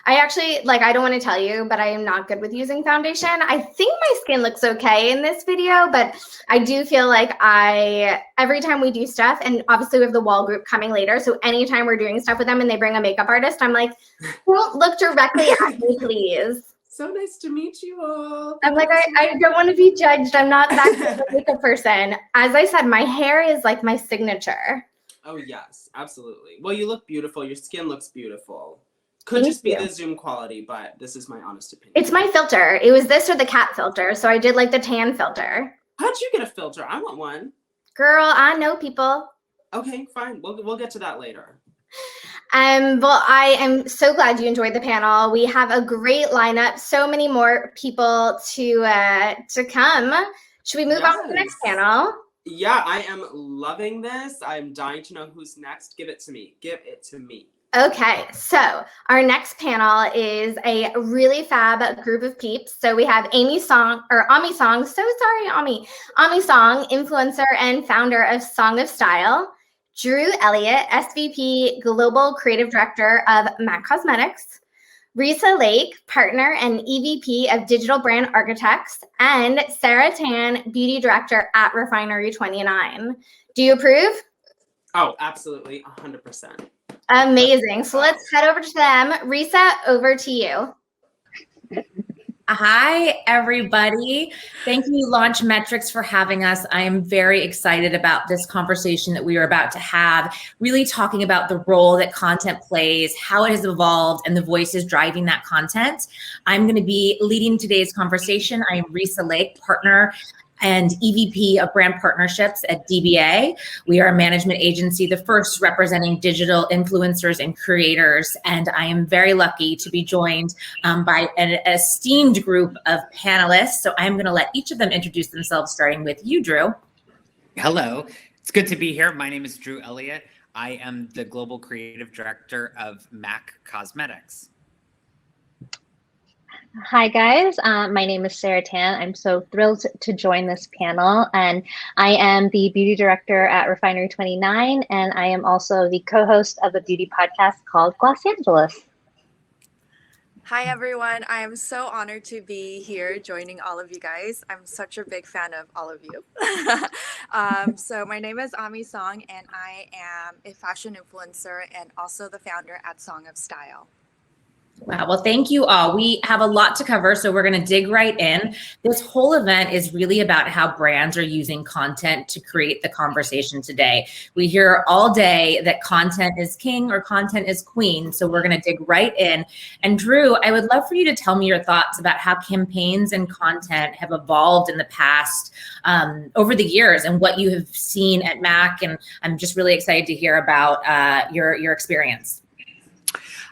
I actually, like, I don't want to tell you, but I am not good with using foundation. I think my skin looks okay in this video, but I do feel like every time we do stuff, and obviously we have the wall group coming later, so anytime we're doing stuff with them and they bring a makeup artist, I'm like, don't look directly at me, please. So nice to meet you all. I'm like, I don't want to be judged. I'm not that kind of makeup person. As I said, my hair is like my signature. Oh, yes, absolutely. Well, you look beautiful. Your skin looks beautiful. Could just be the Zoom quality, but this is my honest opinion. It's my filter. It was this or the cat filter, so I did like the tan filter. How'd you get a filter? I want one. Girl, I know people. Okay, fine. We'll get to that later. Well, I am so glad you enjoyed the panel. We have a great lineup. So many more people to come. Should we move on to the next panel? Yeah, I am loving this. I'm dying to know who's next. Give it to me. Give it to me. Okay, so our next panel is a really fab group of peeps. So we have Ami Song, influencer and founder of Song of Style, Drew Elliott, SVP, Global Creative Director of MAC Cosmetics, Risa Lake, partner and EVP of Digital Brand Architects, and Sarah Tan, Beauty Director at Refinery 29. Do you approve? Oh, absolutely, 100%. Amazing. So let's head over to them. Risa, over to you. Hi, everybody. Thank you, Launchmetrics, for having us. I am very excited about this conversation that we are about to have, really talking about the role that content plays, how it has evolved, and the voices driving that content. I'm going to be leading today's conversation. I am Risa Lake, partner and EVP of Brand Partnerships at DBA. We are a management agency, the first representing digital influencers and creators. And I am very lucky to be joined by an esteemed group of panelists. So I'm gonna let each of them introduce themselves, starting with you, Drew. Hello, it's good to be here. My name is Drew Elliott. I am the Global Creative Director of MAC Cosmetics. Hi guys, my name is Sarah Tan. I'm so thrilled to join this panel, and I am the beauty director at Refinery 29, and I am also the co-host of a beauty podcast called Los Angeles. Hi everyone, I am so honored to be here joining all of you guys. I'm such a big fan of all of you. So my name is Ami Song, and I am a fashion influencer and also the founder at Song of Style. Wow. Well, thank you all. We have a lot to cover, so we're going to dig right in. This whole event is really about how brands are using content to create the conversation today. We hear all day that content is king or content is queen, so we're going to dig right in. And Drew, I would love for you to tell me your thoughts about how campaigns and content have evolved in the past over the years and what you have seen at MAC. And I'm just really excited to hear about your experience.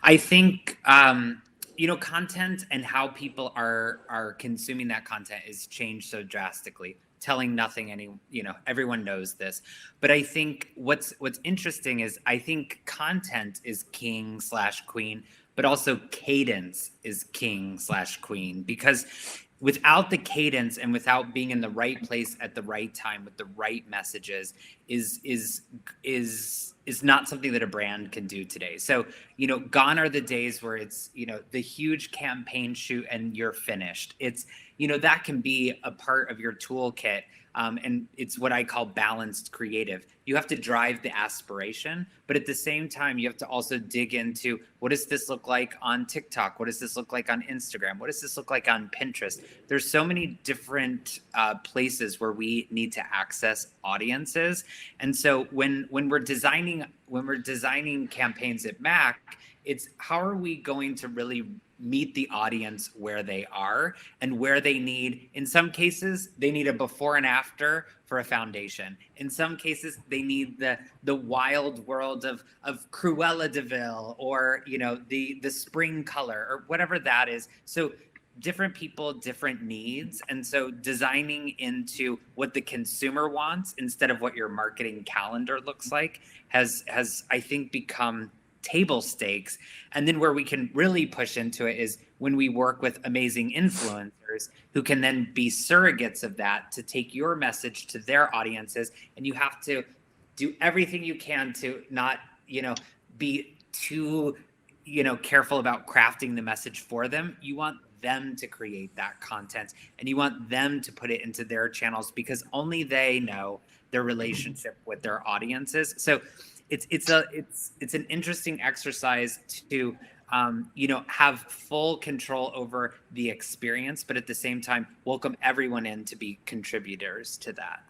I think content and how people are consuming that content is changed so drastically. Telling nothing, everyone knows this. But I think what's interesting is I think content is king/queen, but also cadence is king/queen, because without the cadence and without being in the right place at the right time with the right messages is not something that a brand can do today. So, gone are the days where it's, the huge campaign shoot and you're finished. It's, that can be a part of your toolkit. And it's what I call balanced creative. You have to drive the aspiration, but at the same time, you have to also dig into, what does this look like on TikTok? What does this look like on Instagram? What does this look like on Pinterest? There's so many different places where we need to access audiences. And so when we're designing campaigns at MAC, it's how are we going to really meet the audience where they are and where they need, in some cases, they need a before and after for a foundation. In some cases, they need the wild world of Cruella de Vil or, the spring color or whatever that is. So different people, different needs. And so designing into what the consumer wants instead of what your marketing calendar looks like has I think become table stakes. And then where we can really push into it is when we work with amazing influencers who can then be surrogates of that to take your message to their audiences. And you have to do everything you can to not, be too, careful about crafting the message for them. You want them to create that content and you want them to put it into their channels because only they know their relationship with their audiences. So it's an interesting exercise to have full control over the experience, but at the same time welcome everyone in to be contributors to that.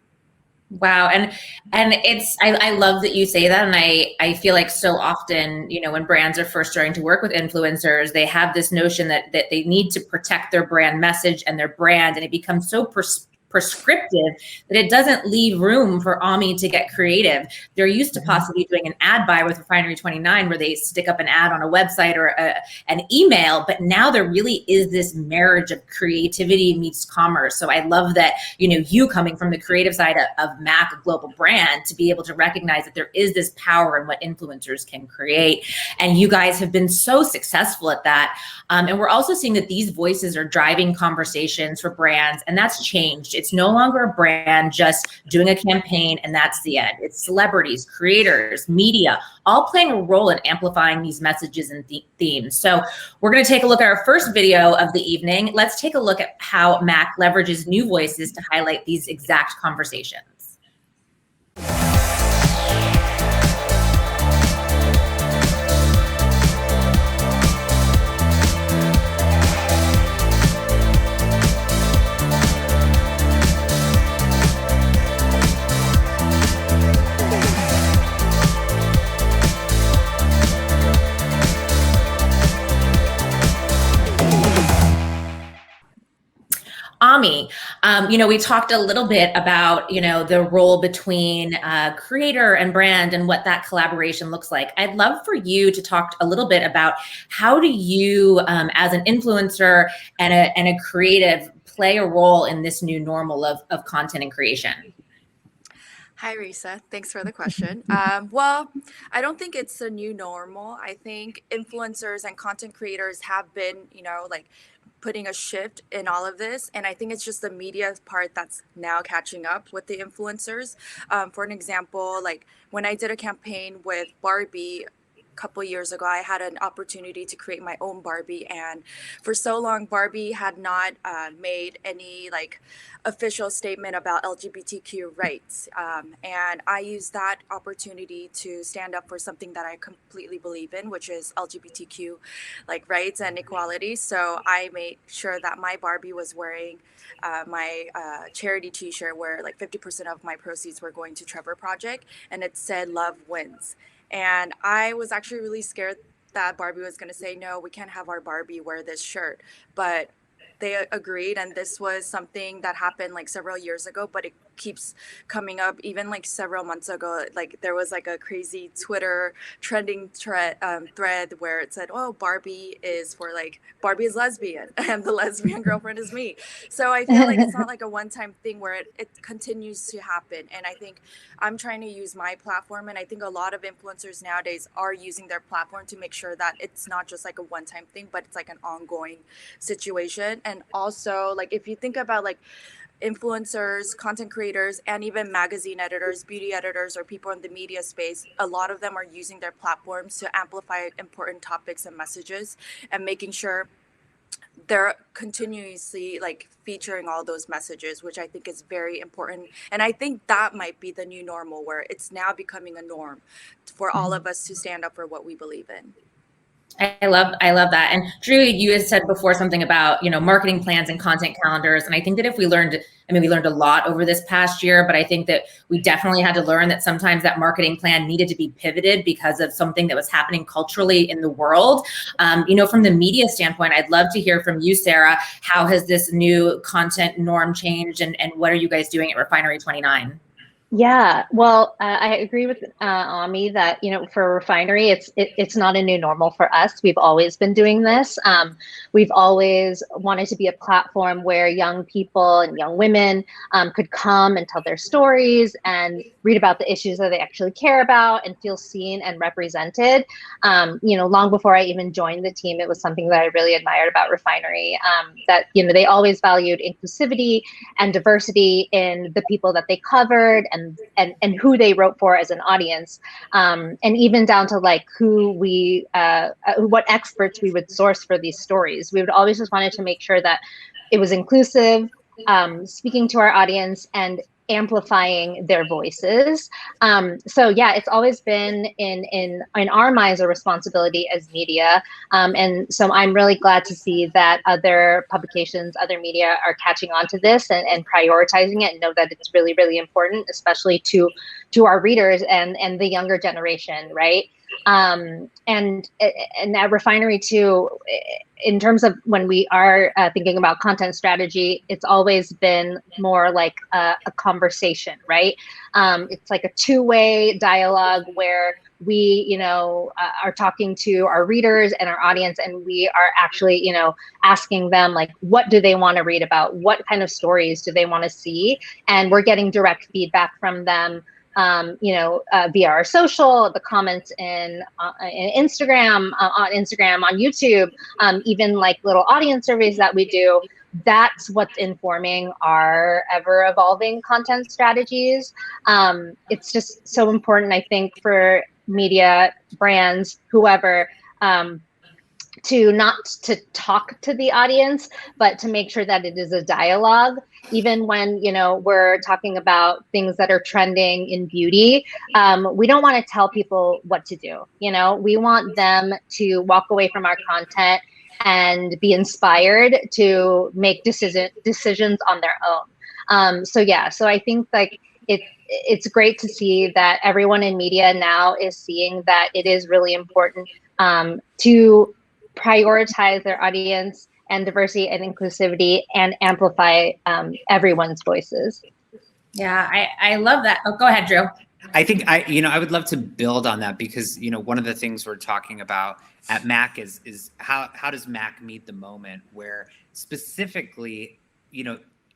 Wow. And I love that you say that. And I feel like so often, when brands are first starting to work with influencers, they have this notion that they need to protect their brand message and their brand. And it becomes so prescriptive that it doesn't leave room for Ami to get creative. They're used to possibly doing an ad buy with Refinery 29 where they stick up an ad on a website or an email, but now there really is this marriage of creativity meets commerce. So I love that, you coming from the creative side of MAC, a global brand, to be able to recognize that there is this power in what influencers can create. And you guys have been so successful at that. And we're also seeing that these voices are driving conversations for brands, and that's changed. It's no longer a brand just doing a campaign and that's the end. It's celebrities, creators, media, all playing a role in amplifying these messages and themes. So we're going to take a look at our first video of the evening. Let's take a look at how MAC leverages new voices to highlight these exact conversations. Ami, we talked a little bit about, the role between creator and brand and what that collaboration looks like. I'd love for you to talk a little bit about how do you, as an influencer and a creative, play a role in this new normal of content and creation? Hi, Risa. Thanks for the question. Well, I don't think it's a new normal. I think influencers and content creators have been, putting a shift in all of this. And I think it's just the media part that's now catching up with the influencers. For an example, like when I did a campaign with Barbie, couple years ago, I had an opportunity to create my own Barbie, and for so long, Barbie had not made any like official statement about LGBTQ rights, and I used that opportunity to stand up for something that I completely believe in, which is LGBTQ like rights and equality. So I made sure that my Barbie was wearing my charity T-shirt, where like 50% of my proceeds were going to Trevor Project, and it said "Love Wins." And I was actually really scared that Barbie was going to say, no, we can't have our Barbie wear this shirt. But they agreed. And this was something that happened like several years ago, but it keeps coming up. Even like several months ago, like there was like a crazy Twitter trending thread where it said, oh, Barbie is lesbian and the lesbian girlfriend is me. So I feel like it's not like a one-time thing where it continues to happen. And I think I'm trying to use my platform, and I think a lot of influencers nowadays are using their platform to make sure that it's not just like a one-time thing, but it's like an ongoing situation. And also, like, if you think about like influencers, content creators, and even magazine editors, beauty editors, or people in the media space, a lot of them are using their platforms to amplify important topics and messages, and making sure they're continuously like featuring all those messages, which I think is very important. And I think that might be the new normal, where it's now becoming a norm for all of us to stand up for what we believe in. I love that. And Drew, you had said before something about, marketing plans and content calendars. And I think that we learned a lot over this past year, but I think that we definitely had to learn that sometimes that marketing plan needed to be pivoted because of something that was happening culturally in the world. From the media standpoint, I'd love to hear from you, Sarah. How has this new content norm changed, and what are you guys doing at Refinery 29? Yeah, well, I agree with Ami that, for Refinery, it's not a new normal for us. We've always been doing this. We've always wanted to be a platform where young people and young women could come and tell their stories and read about the issues that they actually care about and feel seen and represented. Long before I even joined the team, it was something that I really admired about Refinery, that, they always valued inclusivity and diversity in the people that they covered and who they wrote for as an audience, and even down to like what experts we would source for these stories. We would always just wanted to make sure that it was inclusive, speaking to our audience and amplifying their voices. So yeah, it's always been in our minds a responsibility as media. And so I'm really glad to see that other publications, other media are catching on to this and prioritizing it, and know that it's really, really important, especially to our readers and the younger generation, right? And at Refinery too, in terms of when we are thinking about content strategy, it's always been more like a conversation, right? It's like a two-way dialogue where we, are talking to our readers and our audience, and we are actually, asking them like, what do they want to read about? What kind of stories do they want to see? And we're getting direct feedback from them, via our social, the comments in Instagram, on YouTube, even like little audience surveys that we do. That's what's informing our ever evolving content strategies. It's just so important, I think, for media brands, whoever, to not to talk to the audience, but to make sure that it is a dialogue. Even when, we're talking about things that are trending in beauty, we don't want to tell people what to do. We want them to walk away from our content and be inspired to make decisions on their own. So I think like it's great to see that everyone in media now is seeing that it is really important to prioritize their audience and diversity and inclusivity and amplify everyone's voices. Yeah, I love that. Oh, go ahead, Drew. I think I would love to build on that, because one of the things we're talking about at MAC is how does MAC meet the moment where specifically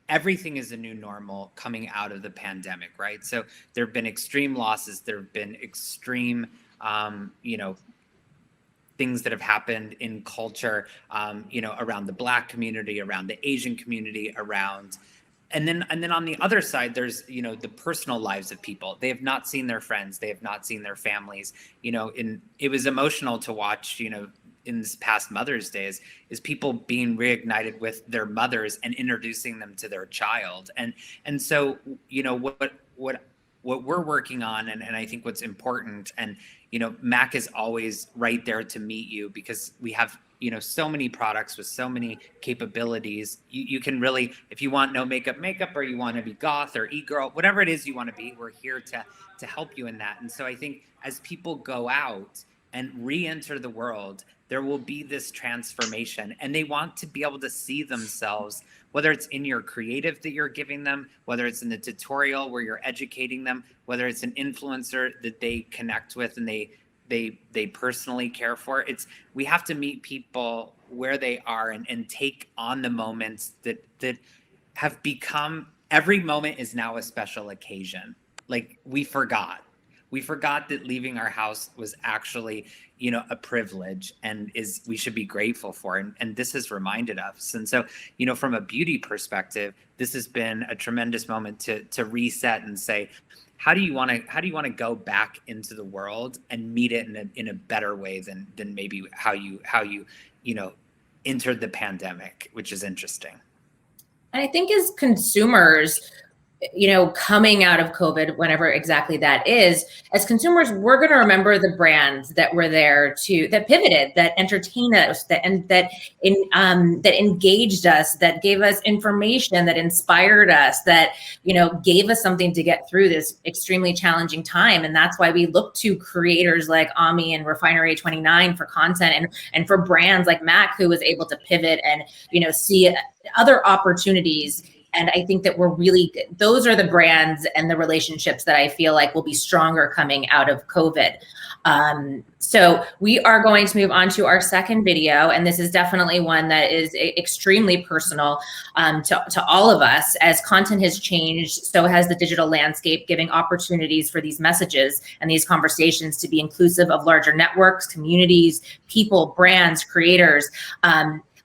everything is a new normal coming out of the pandemic, right? So there have been extreme losses, there have been extreme things that have happened in culture, around the Black community, around the Asian community, around and then on the other side, there's, you know, the personal lives of people. They have not seen their friends. They have not seen their families, you know, and it was emotional to watch, you know, in this past Mother's Day is people being reignited with their mothers and introducing them to their child. And so, you know, what we're working on, and I think what's important, and, you know, Mac is always right there to meet you, because we have, you know, so many products with so many capabilities. You can really, if you want no makeup, or you want to be goth or e-girl, whatever it is you want to be, we're here to help you in that. And so I think as people go out and re-enter the world, there will be this transformation, and they want to be able to see themselves, whether it's in your creative that you're giving them, whether it's in the tutorial where you're educating them, whether it's an influencer that they connect with and they personally care for. We have to meet people where they are and take on the moments that have become, every moment is now a special occasion. Like we forgot that leaving our house was actually, you know, a privilege, and we should be grateful for. And this has reminded us. And so, you know, from a beauty perspective, this has been a tremendous moment to reset and say, how do you want to go back into the world and meet it in a better way than maybe how you know, entered the pandemic, which is interesting. And I think as consumers, you know, coming out of COVID, whenever exactly that is, as consumers, we're going to remember the brands that were there that pivoted, that entertained us, that engaged us, that gave us information, that inspired us, that, you know, gave us something to get through this extremely challenging time. And that's why we look to creators like Ami and Refinery 29 for content, and for brands like Mac, who was able to pivot and, you know, see other opportunities. And I think that those are the brands and the relationships that I feel like will be stronger coming out of COVID. So we are going to move on to our second video. And this is definitely one that is extremely personal to all of us. As content has changed, so has the digital landscape, giving opportunities for these messages and these conversations to be inclusive of larger networks, communities, people, brands, creators.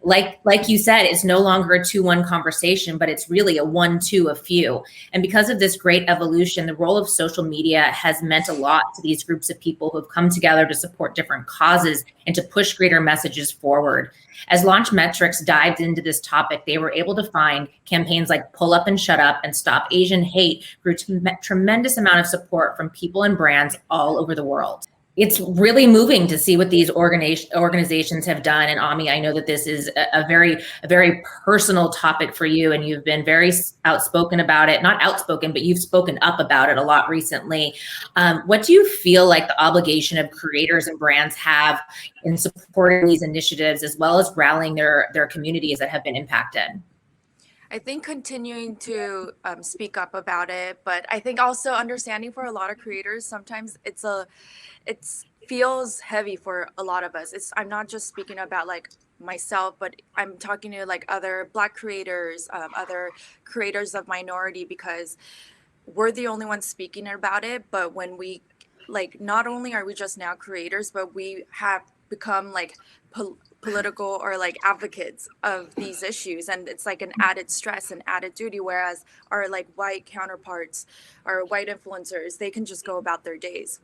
Like you said, it's no longer a 2-1 conversation, but it's really a 1-2 a few. And because of this great evolution, the role of social media has meant a lot to these groups of people who have come together to support different causes and to push greater messages forward. As Launchmetrics dived into this topic, they were able to find campaigns like Pull Up and Shut Up and Stop Asian Hate grew to tremendous amount of support from people and brands all over the world. It's really moving to see what these organizations have done. And Ami, I know that this is a very personal topic for you, and you've been very outspoken about it. Not outspoken, but you've spoken up about it a lot recently. What do you feel like the obligation of creators and brands have in supporting these initiatives, as well as rallying their communities that have been impacted? I think continuing to speak up about it, but I think also understanding for a lot of creators, sometimes it feels heavy for a lot of us. I'm not just speaking about like myself, but I'm talking to like other Black creators, other creators of minority, because we're the only ones speaking about it. But when we, like, not only are we just now creators, but we have become like political or like advocates of these issues, and it's like an added stress and added duty, whereas our like white counterparts, our white influencers, they can just go about their days,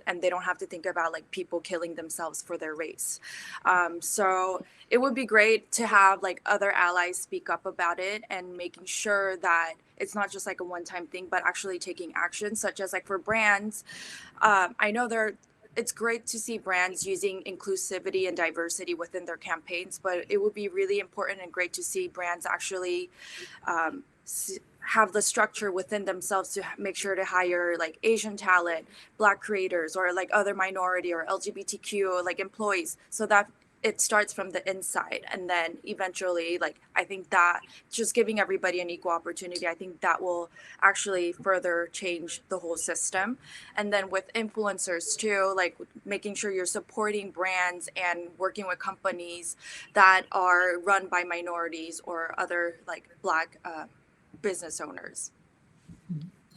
and they don't have to think about like people killing themselves for their race. So it would be great to have like other allies speak up about it, and making sure that it's not just like a one-time thing, but actually taking action, such as like for brands. I know it's great to see brands using inclusivity and diversity within their campaigns, but it would be really important and great to see brands actually have the structure within themselves to make sure to hire like Asian talent, Black creators, or like other minority or LGBTQ like employees, so that it starts from the inside. And then eventually, like, I think that just giving everybody an equal opportunity, I think that will actually further change the whole system. And then with influencers too, like making sure you're supporting brands and working with companies that are run by minorities or other like Black business owners.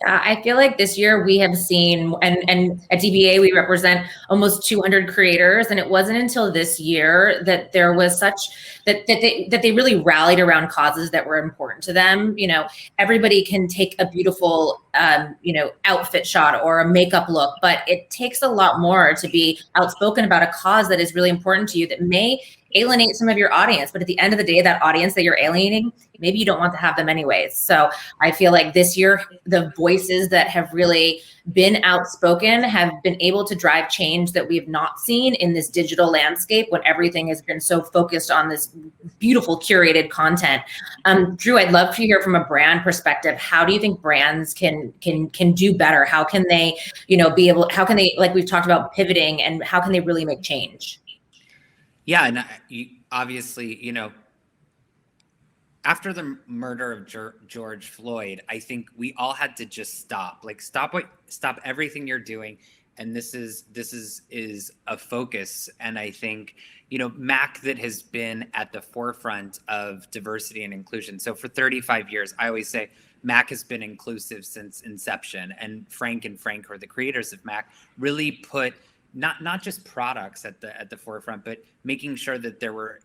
I feel like this year we have seen, and at DBA we represent almost 200 creators, and it wasn't until this year that there was such that they really rallied around causes that were important to them. You know, everybody can take a beautiful outfit shot or a makeup look, but it takes a lot more to be outspoken about a cause that is really important to you that may alienate some of your audience, but at the end of the day, that audience that you're alienating, maybe you don't want to have them anyways. So I feel like this year, the voices that have really been outspoken have been able to drive change that we have not seen in this digital landscape when everything has been so focused on this beautiful curated content. Drew, I'd love to hear from a brand perspective. How do you think brands can do better? How can they, how can they, like we've talked about, pivoting, and how can they really make change? Yeah, and obviously, after the murder of George Floyd, I think we all had to just stop everything you're doing, and this is a focus. And I think Mac, that has been at the forefront of diversity and inclusion. So for 35 years, I always say Mac has been inclusive since inception, and Frank, who are the creators of Mac, really put not just products at the forefront, but making sure that there were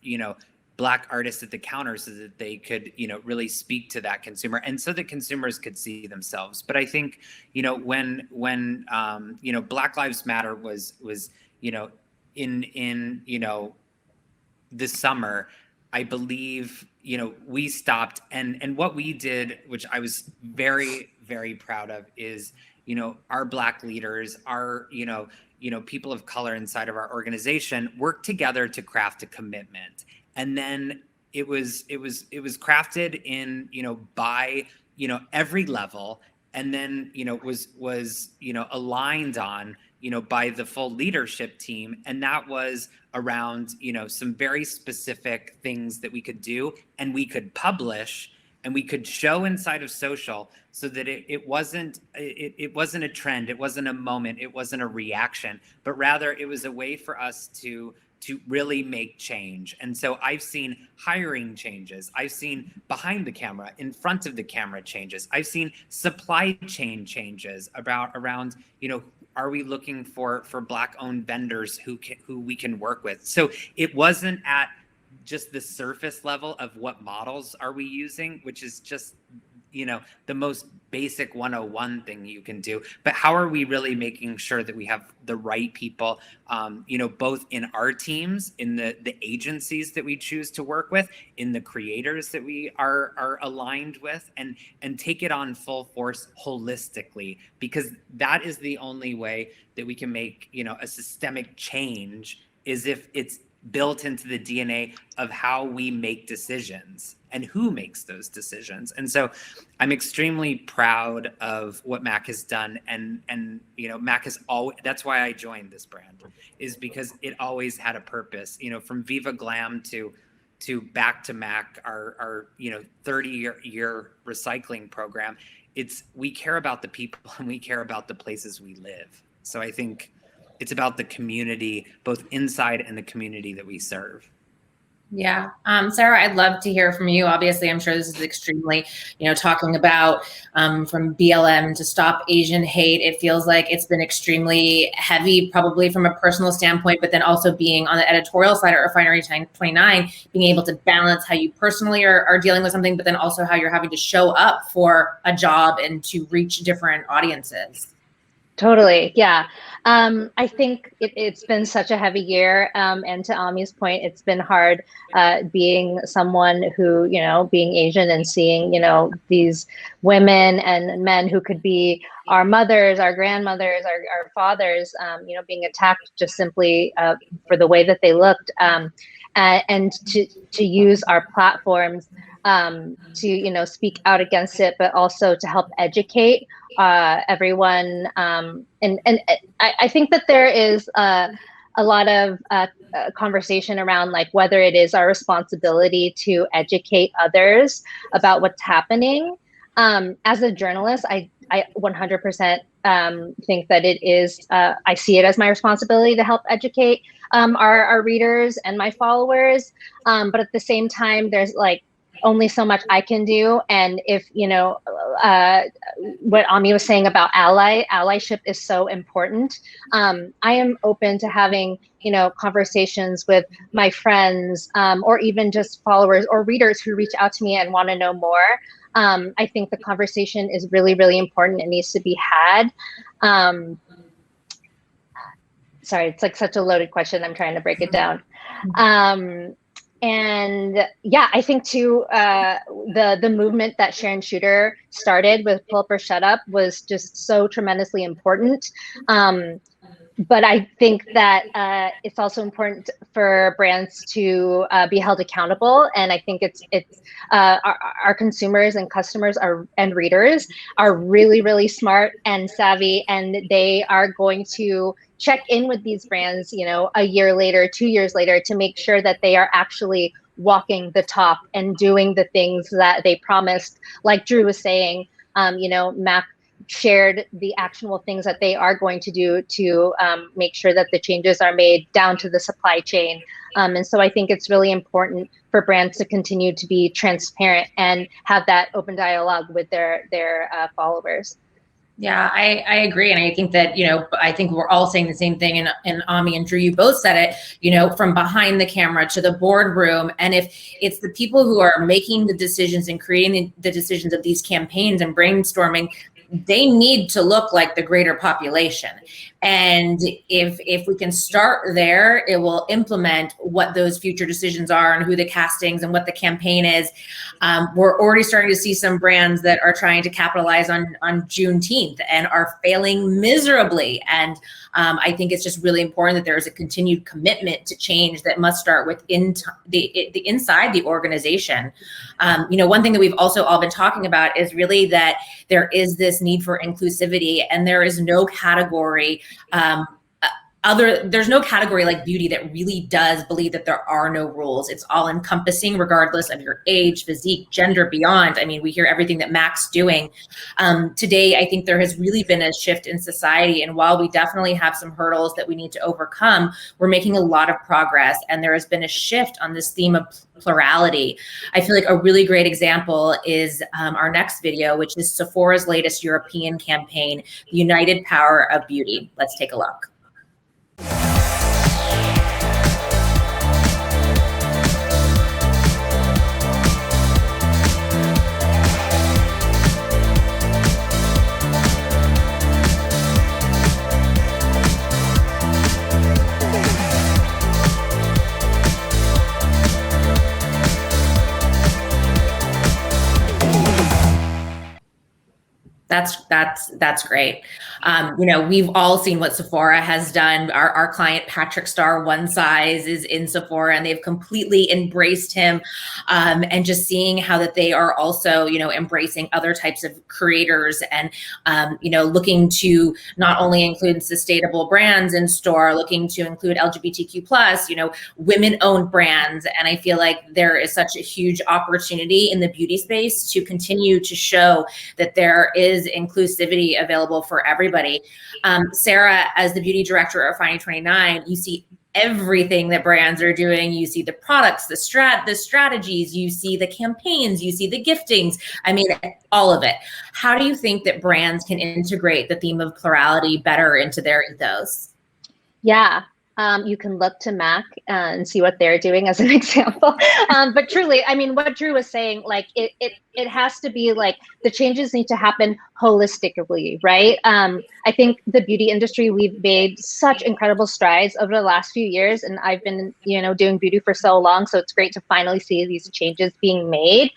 Black artists at the counter so that they could really speak to that consumer, and so that consumers could see themselves. But I think when Black Lives Matter was in this summer, I believe we stopped, and what we did, which I was very, very proud of, is our Black leaders, our people of color inside of our organization worked together to craft a commitment. And then it was crafted in by every level, and then was aligned on by the full leadership team, and that was around some very specific things that we could do, and we could publish, and we could show inside of social, so that it wasn't a trend, it wasn't a moment, it wasn't a reaction, but rather it was a way for us to really make change. And so I've seen hiring changes, I've seen behind the camera, in front of the camera changes, I've seen supply chain changes around are we looking for Black owned vendors who we can work with. So it wasn't at just the surface level of what models are we using, which is just the most basic 101 thing you can do, but how are we really making sure that we have the right people, both in our teams, in the agencies that we choose to work with, in the creators that we are aligned with, and take it on full force holistically, because that is the only way that we can make a systemic change, is if it's built into the DNA of how we make decisions and who makes those decisions. And so I'm extremely proud of what Mac has done. And Mac has always, that's why I joined this brand, is because it always had a purpose, from Viva Glam to back to Mac, our 30-year recycling program. We care about the people, and we care about the places we live. So I think it's about the community, both inside and the community that we serve. Yeah. Sarah, I'd love to hear from you. Obviously, I'm sure this is extremely, talking about from BLM to Stop Asian Hate. It feels like it's been extremely heavy, probably from a personal standpoint, but then also being on the editorial side at Refinery 29, being able to balance how you personally are dealing with something, but then also how you're having to show up for a job and to reach different audiences. Totally. Yeah. I think it's been such a heavy year. And to Ami's point, it's been hard being someone who, being Asian and seeing, these women and men who could be our mothers, our grandmothers, our fathers, being attacked just simply for the way that they looked, and to use our platforms to, speak out against it, but also to help educate everyone. And I think that there is a lot of conversation around like whether it is our responsibility to educate others about what's happening. As a journalist, I 100% think that it is, I see it as my responsibility to help educate our readers and my followers. But at the same time, there's like only so much I can do. And if, what Ami was saying about allyship is so important. I am open to having, you know, conversations with my friends, or even just followers or readers who reach out to me and want to know more. I think the conversation is really, really important. It needs to be had. Sorry, it's like such a loaded question. I'm trying to break it down. And yeah, I think too, the movement that Sharon Shooter started with Pull Up or Shut Up was just so tremendously important. But I think that it's also important for brands to be held accountable. And I think it's our consumers and customers and readers are really, really smart and savvy, and they are going to check in with these brands, you know, a year later, 2 years later, to make sure that they are actually walking the talk and doing the things that they promised. Like Drew was saying, you know, MAC shared the actionable things that they are going to do to make sure that the changes are made down to the supply chain. And so I think it's really important for brands to continue to be transparent and have that open dialogue with their followers. Yeah, I agree. And I think that, you know, I think we're all saying the same thing. And Ami and Drew, you both said it, you know, from behind the camera to the boardroom. And if it's the people who are making the decisions and creating the decisions of these campaigns and brainstorming, they need to look like the greater population. And if we can start there, it will implement what those future decisions are and who the castings and what the campaign is. We're already starting to see some brands that are trying to capitalize on Juneteenth and are failing miserably. And I think it's just really important that there is a continued commitment to change that must start within the inside the organization. You know, one thing that we've also all been talking about is really that there is this need for inclusivity, and there is no category there's no category like beauty that really does believe that there are no rules. It's all encompassing regardless of your age, physique, gender, beyond. I mean, we hear everything that Mac's doing. Today, I think there has really been a shift in society. And while we definitely have some hurdles that we need to overcome, we're making a lot of progress. And there has been a shift on this theme of plurality. I feel like a really great example is our next video, which is Sephora's latest European campaign, The United Power of Beauty. Let's take a look. That's great. You know, we've all seen what Sephora has done. Our client, Patrick Starr, one size is in Sephora, and they've completely embraced him. And just seeing how that they are also, you know, embracing other types of creators and, you know, looking to not only include sustainable brands in store, looking to include LGBTQ+, you know, women-owned brands. And I feel like there is such a huge opportunity in the beauty space to continue to show that there is inclusivity available for everybody. Sarah, as the beauty director at Refinery 29, you see everything that brands are doing. You see the products, the strategies, you see the campaigns, you see the giftings. I mean, all of it. How do you think that brands can integrate the theme of plurality better into their ethos? Yeah. You can look to MAC and see what they're doing as an example. But truly, I mean, what Drew was saying, like it has to be like the changes need to happen holistically, right? I think the beauty industry, we've made such incredible strides over the last few years, and I've been, you know, doing beauty for so long. So it's great to finally see these changes being made.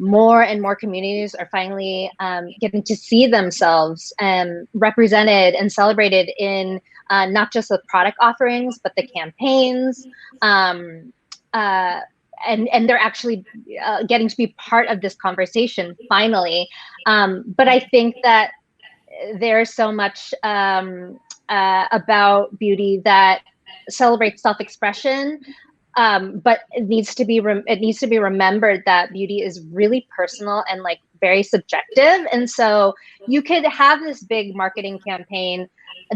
More and more communities are finally getting to see themselves represented and celebrated in not just the product offerings, but the campaigns. And they're actually getting to be part of this conversation finally. But I think that there's so much about beauty that celebrates self-expression. But it needs to be remembered that beauty is really personal and like very subjective. And so you could have this big marketing campaign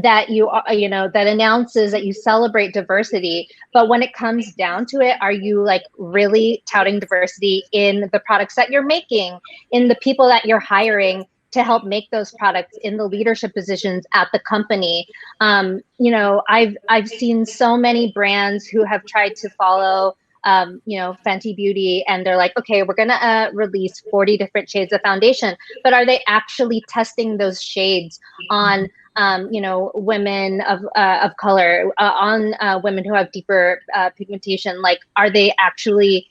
that that announces that you celebrate diversity. But when it comes down to it, are you like really touting diversity in the products that you're making, in the people that you're hiring to help make those products, in the leadership positions at the company? I've seen so many brands who have tried to follow Fenty Beauty, and they're like, okay, we're gonna release 40 different shades of foundation, but are they actually testing those shades on women of color, on women who have deeper pigmentation? Like, are they actually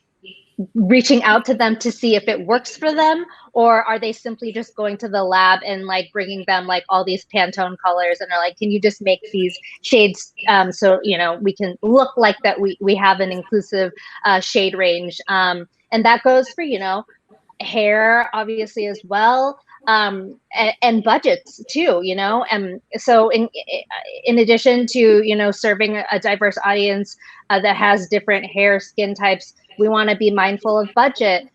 reaching out to them to see if it works for them, or are they simply just going to the lab and like bringing them like all these Pantone colors and are like, can you just make these shades so we can look like that we have an inclusive shade range? And that goes for hair obviously as well, and budgets too, and so in addition to serving a diverse audience that has different hair, skin types, we want to be mindful of budget,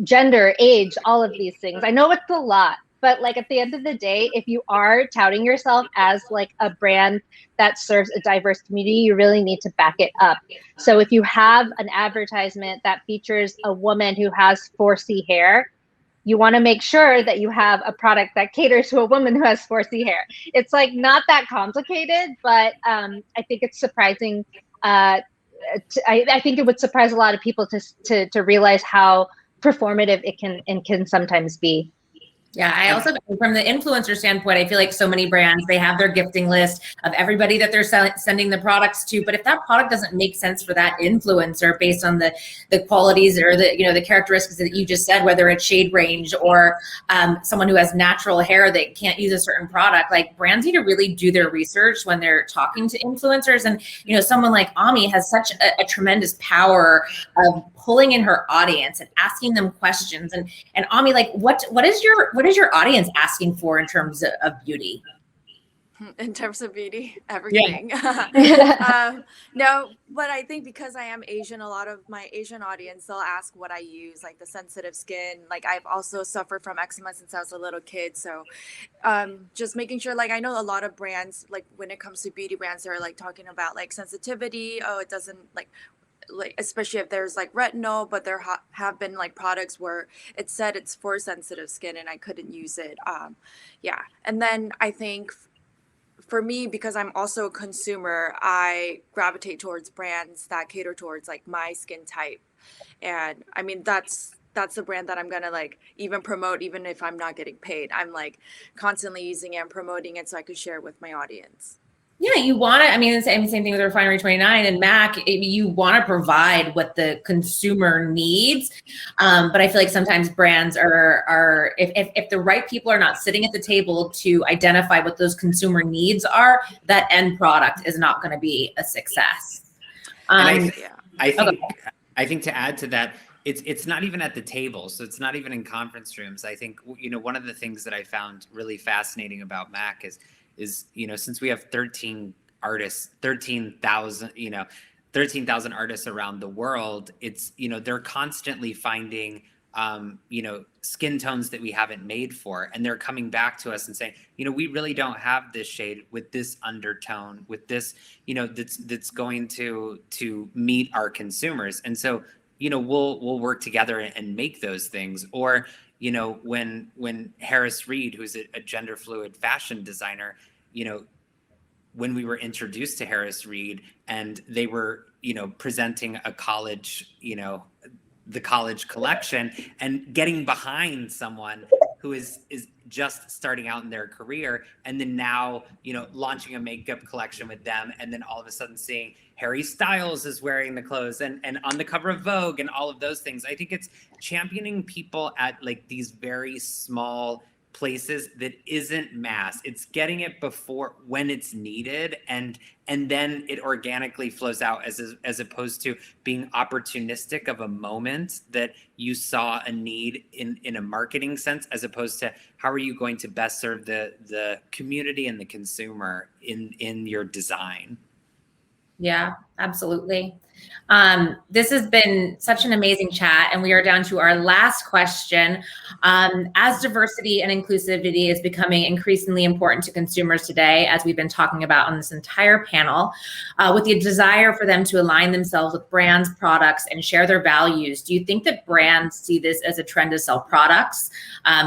gender, age, all of these things. I know it's a lot, but like at the end of the day, if you are touting yourself as like a brand that serves a diverse community, you really need to back it up. So if you have an advertisement that features a woman who has 4C hair, you want to make sure that you have a product that caters to a woman who has 4C hair. It's like not that complicated, but I think it's surprising. I think it would surprise a lot of people to realize how performative it can sometimes be. Yeah, I also, from the influencer standpoint, I feel like so many brands, they have their gifting list of everybody that they're sending the products to. But if that product doesn't make sense for that influencer based on the qualities or the characteristics that you just said, whether it's shade range or someone who has natural hair that can't use a certain product, like brands need to really do their research when they're talking to influencers. And someone like Ami has such a tremendous power of pulling in her audience and asking them questions. And Ami, like what is your audience asking for in terms of beauty? In terms of beauty, everything. Yeah. No, but I think because I am Asian, a lot of my Asian audience, they'll ask what I use, like the sensitive skin. Like I've also suffered from eczema since I was a little kid. So just making sure, like I know a lot of brands, like when it comes to beauty brands, they're like talking about like sensitivity. Oh, it doesn't like especially if there's like retinol, but there have been like products where it said it's for sensitive skin and I couldn't use it. And then I think for me, because I'm also a consumer, I gravitate towards brands that cater towards like my skin type. And I mean, that's the brand that I'm gonna like even promote, even if I'm not getting paid. I'm like constantly using it and promoting it so I could share with my audience. Yeah, you want to, I mean, same thing with Refinery 29 and MAC, you want to provide what the consumer needs. But I feel like sometimes brands are if the right people are not sitting at the table to identify what those consumer needs are, that end product is not going to be a success. I think to add to that, it's not even at the table. So it's not even in conference rooms. I think, one of the things that I found really fascinating about MAC is since we have 13,000 artists around the world, it's, they're constantly finding, skin tones that we haven't made for. And they're coming back to us and saying, we really don't have this shade with this undertone, with this, that's going to meet our consumers. And so, we'll work together and make those things. Or, when Harris Reed, who's a gender fluid fashion designer, when we were introduced to Harris Reed and they were, presenting a college, the college collection, and getting behind someone who is just starting out in their career, and then now, launching a makeup collection with them, and then all of a sudden seeing Harry Styles is wearing the clothes and on the cover of Vogue and all of those things. I think it's championing people at like these very small places that isn't mass. It's getting it before when it's needed, and then it organically flows out as opposed to being opportunistic of a moment that you saw a need in a marketing sense, as opposed to how are you going to best serve the community and the consumer in your design. Yeah, absolutely. This has been such an amazing chat, and we are down to our last question. As diversity and inclusivity is becoming increasingly important to consumers today, as we've been talking about on this entire panel, with the desire for them to align themselves with brands, products, and share their values, do you think that brands see this as a trend to sell products,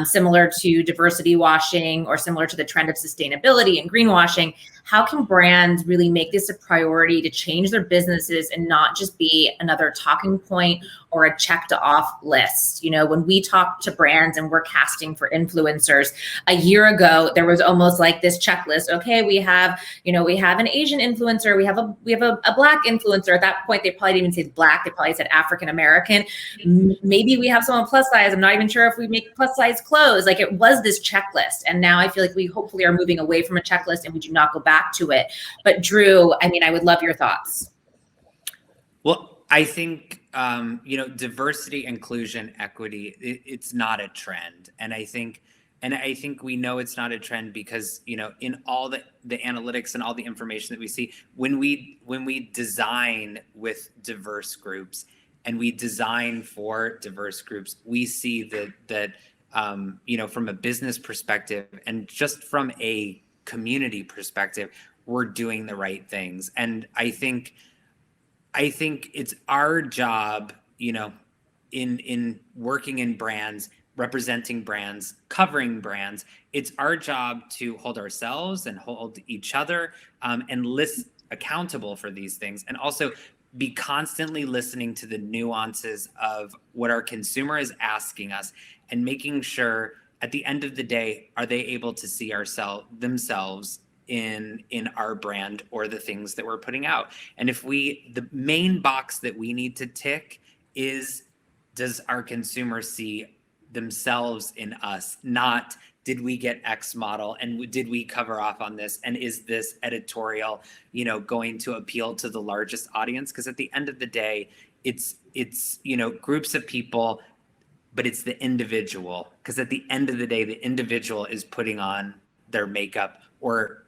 similar to diversity washing or similar to the trend of sustainability and greenwashing? How can brands really make this a priority to change their businesses and not just be another talking point or a checked off list? You know, when we talk to brands and we're casting for influencers, a year ago, there was almost like this checklist. Okay, we have an Asian influencer, we have a Black influencer. At that point, they probably didn't even say Black, they probably said African American. Maybe we have someone plus size. I'm not even sure if we make plus size clothes. Like, it was this checklist. And now I feel like we hopefully are moving away from a checklist and we do not go back to it. But Drew, I mean, I would love your thoughts. Well, I think, diversity, inclusion, equity, it's not a trend. And I think we know it's not a trend because, in all the analytics and all the information that we see, when we design with diverse groups and we design for diverse groups, we see that from a business perspective and just from a community perspective, we're doing the right things. And I think it's our job, in working in brands, representing brands, covering brands, it's our job to hold ourselves and hold each other and list accountable for these things, and also be constantly listening to the nuances of what our consumer is asking us and making sure at the end of the day, are they able to see themselves in our brand or the things that we're putting out? And the main box that we need to tick is, does our consumer see themselves in us? Not, did we get X model and did we cover off on this? And is this editorial, going to appeal to the largest audience? Because at the end of the day, it's groups of people, but it's the individual. Because at the end of the day, the individual is putting on their makeup or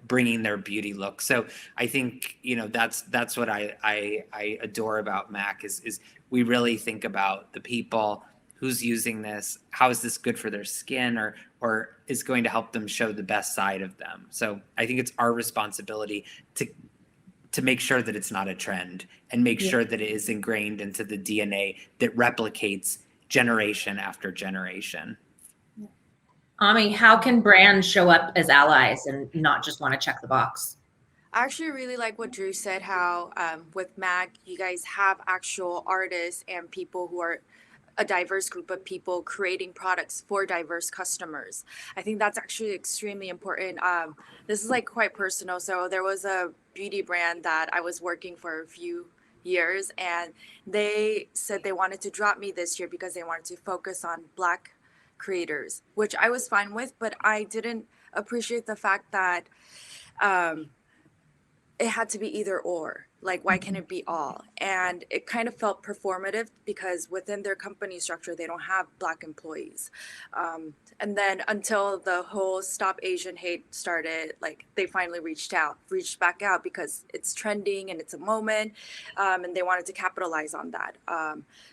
bringing their beauty look. So I think that's what I adore about MAC is we really think about the people, who's using this, how is this good for their skin, or is going to help them show the best side of them. So I think it's our responsibility to make sure that it's not a trend and make sure that it is ingrained into the DNA that replicates generation after generation. Ami, how can brands show up as allies and not just want to check the box? I actually really like what Drew said, how with MAC, you guys have actual artists and people who are a diverse group of people creating products for diverse customers. I think that's actually extremely important. This is quite personal. So there was a beauty brand that I was working for a few years, and they said they wanted to drop me this year because they wanted to focus on Black creators, which I was fine with, but I didn't appreciate the fact that it had to be either or. Why can't it be all? And it kind of felt performative because within their company structure, they don't have Black employees. And then until the whole Stop Asian Hate started, they finally reached back out because it's trending and it's a moment, and they wanted to capitalize on that.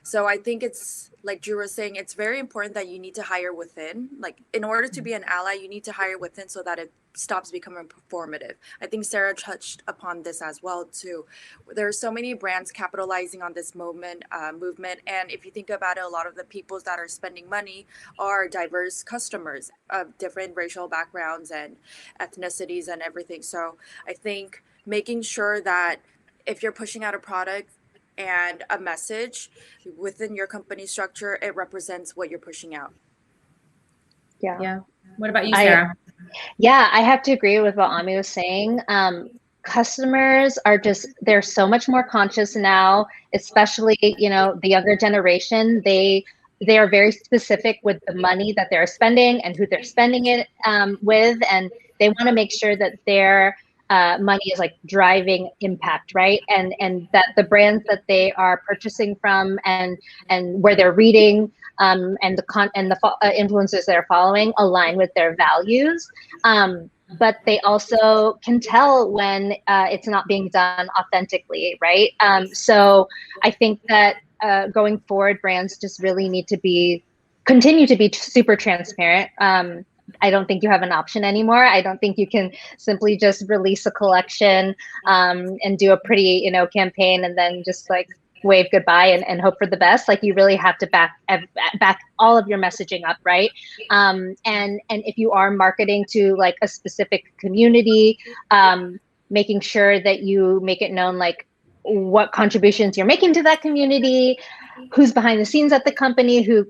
So I think it's, like Drew was saying, it's very important that you need to hire within. In order to be an ally, you need to hire within so that it stops becoming performative. I think Sarah touched upon this as well too. There are so many brands capitalizing on this movement, and if you think about it, a lot of the people that are spending money are diverse customers of different racial backgrounds and ethnicities and everything. So I think making sure that if you're pushing out a product and a message within your company structure, it represents what you're pushing out. Yeah. What about you, Sarah? I have to agree with what Ami was saying. Customers are they're so much more conscious now, especially, the younger generation. They are very specific with the money that they're spending and who they're spending it with. And they want to make sure that their money is driving impact, right? And that the brands that they are purchasing from and where they're reading and the influencers they're following align with their values. but they also can tell when it's not being done authentically, right? So I think that going forward, brands just really need to continue to be super transparent. I don't think you have an option anymore. I don't think you can simply just release a collection and do a pretty, campaign and then just like wave goodbye and hope for the best. Like, you really have to back all of your messaging up, right? And if you are marketing to like a specific community, making sure that you make it known like what contributions you're making to that community, who's behind the scenes at the company, who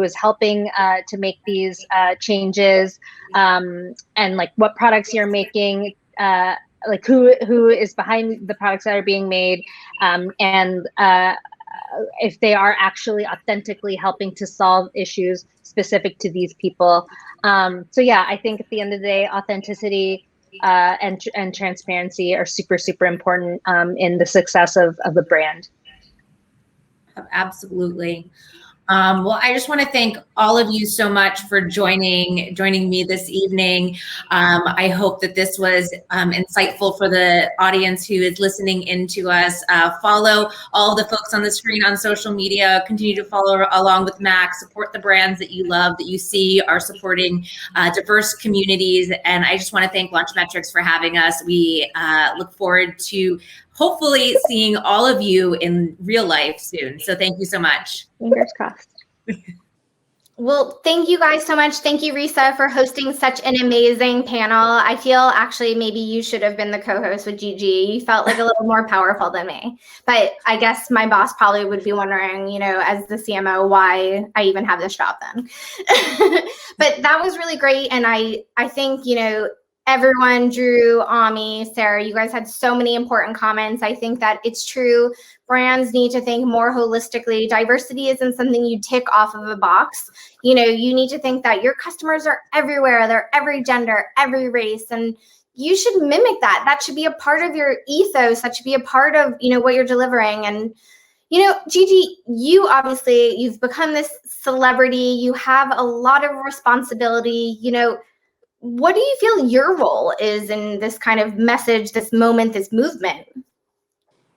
is helping to make these changes, and like what products you're making, like who is behind the products that are being made, and if they are actually authentically helping to solve issues specific to these people. So yeah, I think at the end of the day, authenticity and transparency are super, super important in the success of a brand. Absolutely. Well, I just want to thank all of you so much for joining me this evening. I hope that this was insightful for the audience who is listening in to us. Follow all the folks on the screen on social media. Continue to follow along with Max. Support the brands that you love, that you see are supporting diverse communities. And I just want to thank Launchmetrics for having us. We look forward to hopefully seeing all of you in real life soon. So thank you so much. Fingers crossed. Well, thank you guys so much. Thank you, Risa, for hosting such an amazing panel. I feel actually maybe you should have been the co-host with Gigi. You felt like a little more powerful than me. But I guess my boss probably would be wondering, as the CMO, why I even have this job then. But that was really great. And I think, everyone, Drew, Ami, Sarah, you guys had so many important comments. I think that it's true. Brands need to think more holistically. Diversity isn't something you tick off of a box. You need to think that your customers are everywhere. They're every gender, every race. And you should mimic that. That should be a part of your ethos. That should be a part of, what you're delivering. And, Gigi, you've become this celebrity. You have a lot of responsibility. What do you feel your role is in this kind of message, this moment, this movement?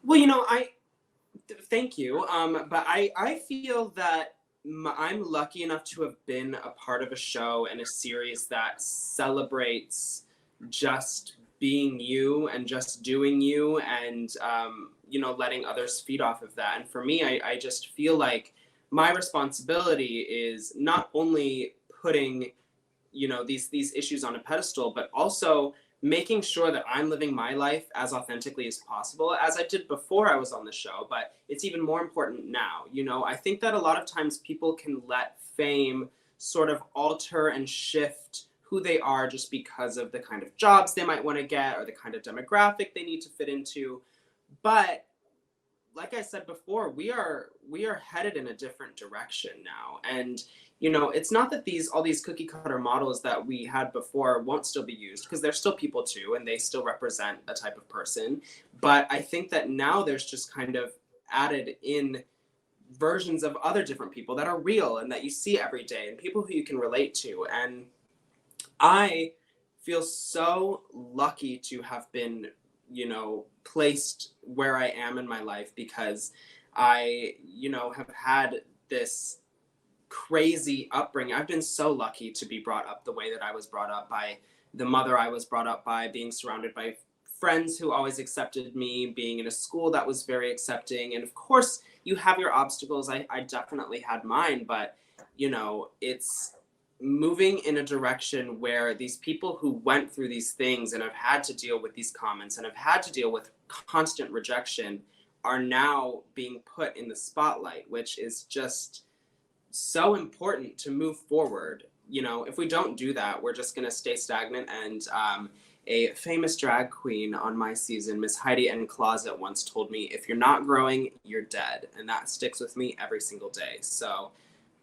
Well, thank you. But I feel that I'm lucky enough to have been a part of a show and a series that celebrates just being you and just doing you and, letting others feed off of that. And for me, I just feel like my responsibility is not only putting these issues on a pedestal, but also making sure that I'm living my life as authentically as possible, as I did before I was on the show, but it's even more important now. I think that a lot of times people can let fame sort of alter and shift who they are just because of the kind of jobs they might want to get or the kind of demographic they need to fit into. But like I said before, we are headed in a different direction now. And it's not that all these cookie cutter models that we had before won't still be used, because they're still people too, and they still represent a type of person. But I think that now there's just kind of added in versions of other different people that are real and that you see every day and people who you can relate to. And I feel so lucky to have been, placed where I am in my life, because I, have had this crazy upbringing. I've been so lucky to be brought up the way that I was brought up, by the mother I was brought up by, being surrounded by friends who always accepted me, being in a school that was very accepting. And of course you have your obstacles. I definitely had mine, but it's moving in a direction where these people who went through these things and have had to deal with these comments and have had to deal with constant rejection are now being put in the spotlight, which is just so important to move forward. If we don't do that, we're just going to stay stagnant. And a famous drag queen on my season, Miss Heidi N. Closet, once told me, if you're not growing, you're dead. And that sticks with me every single day. So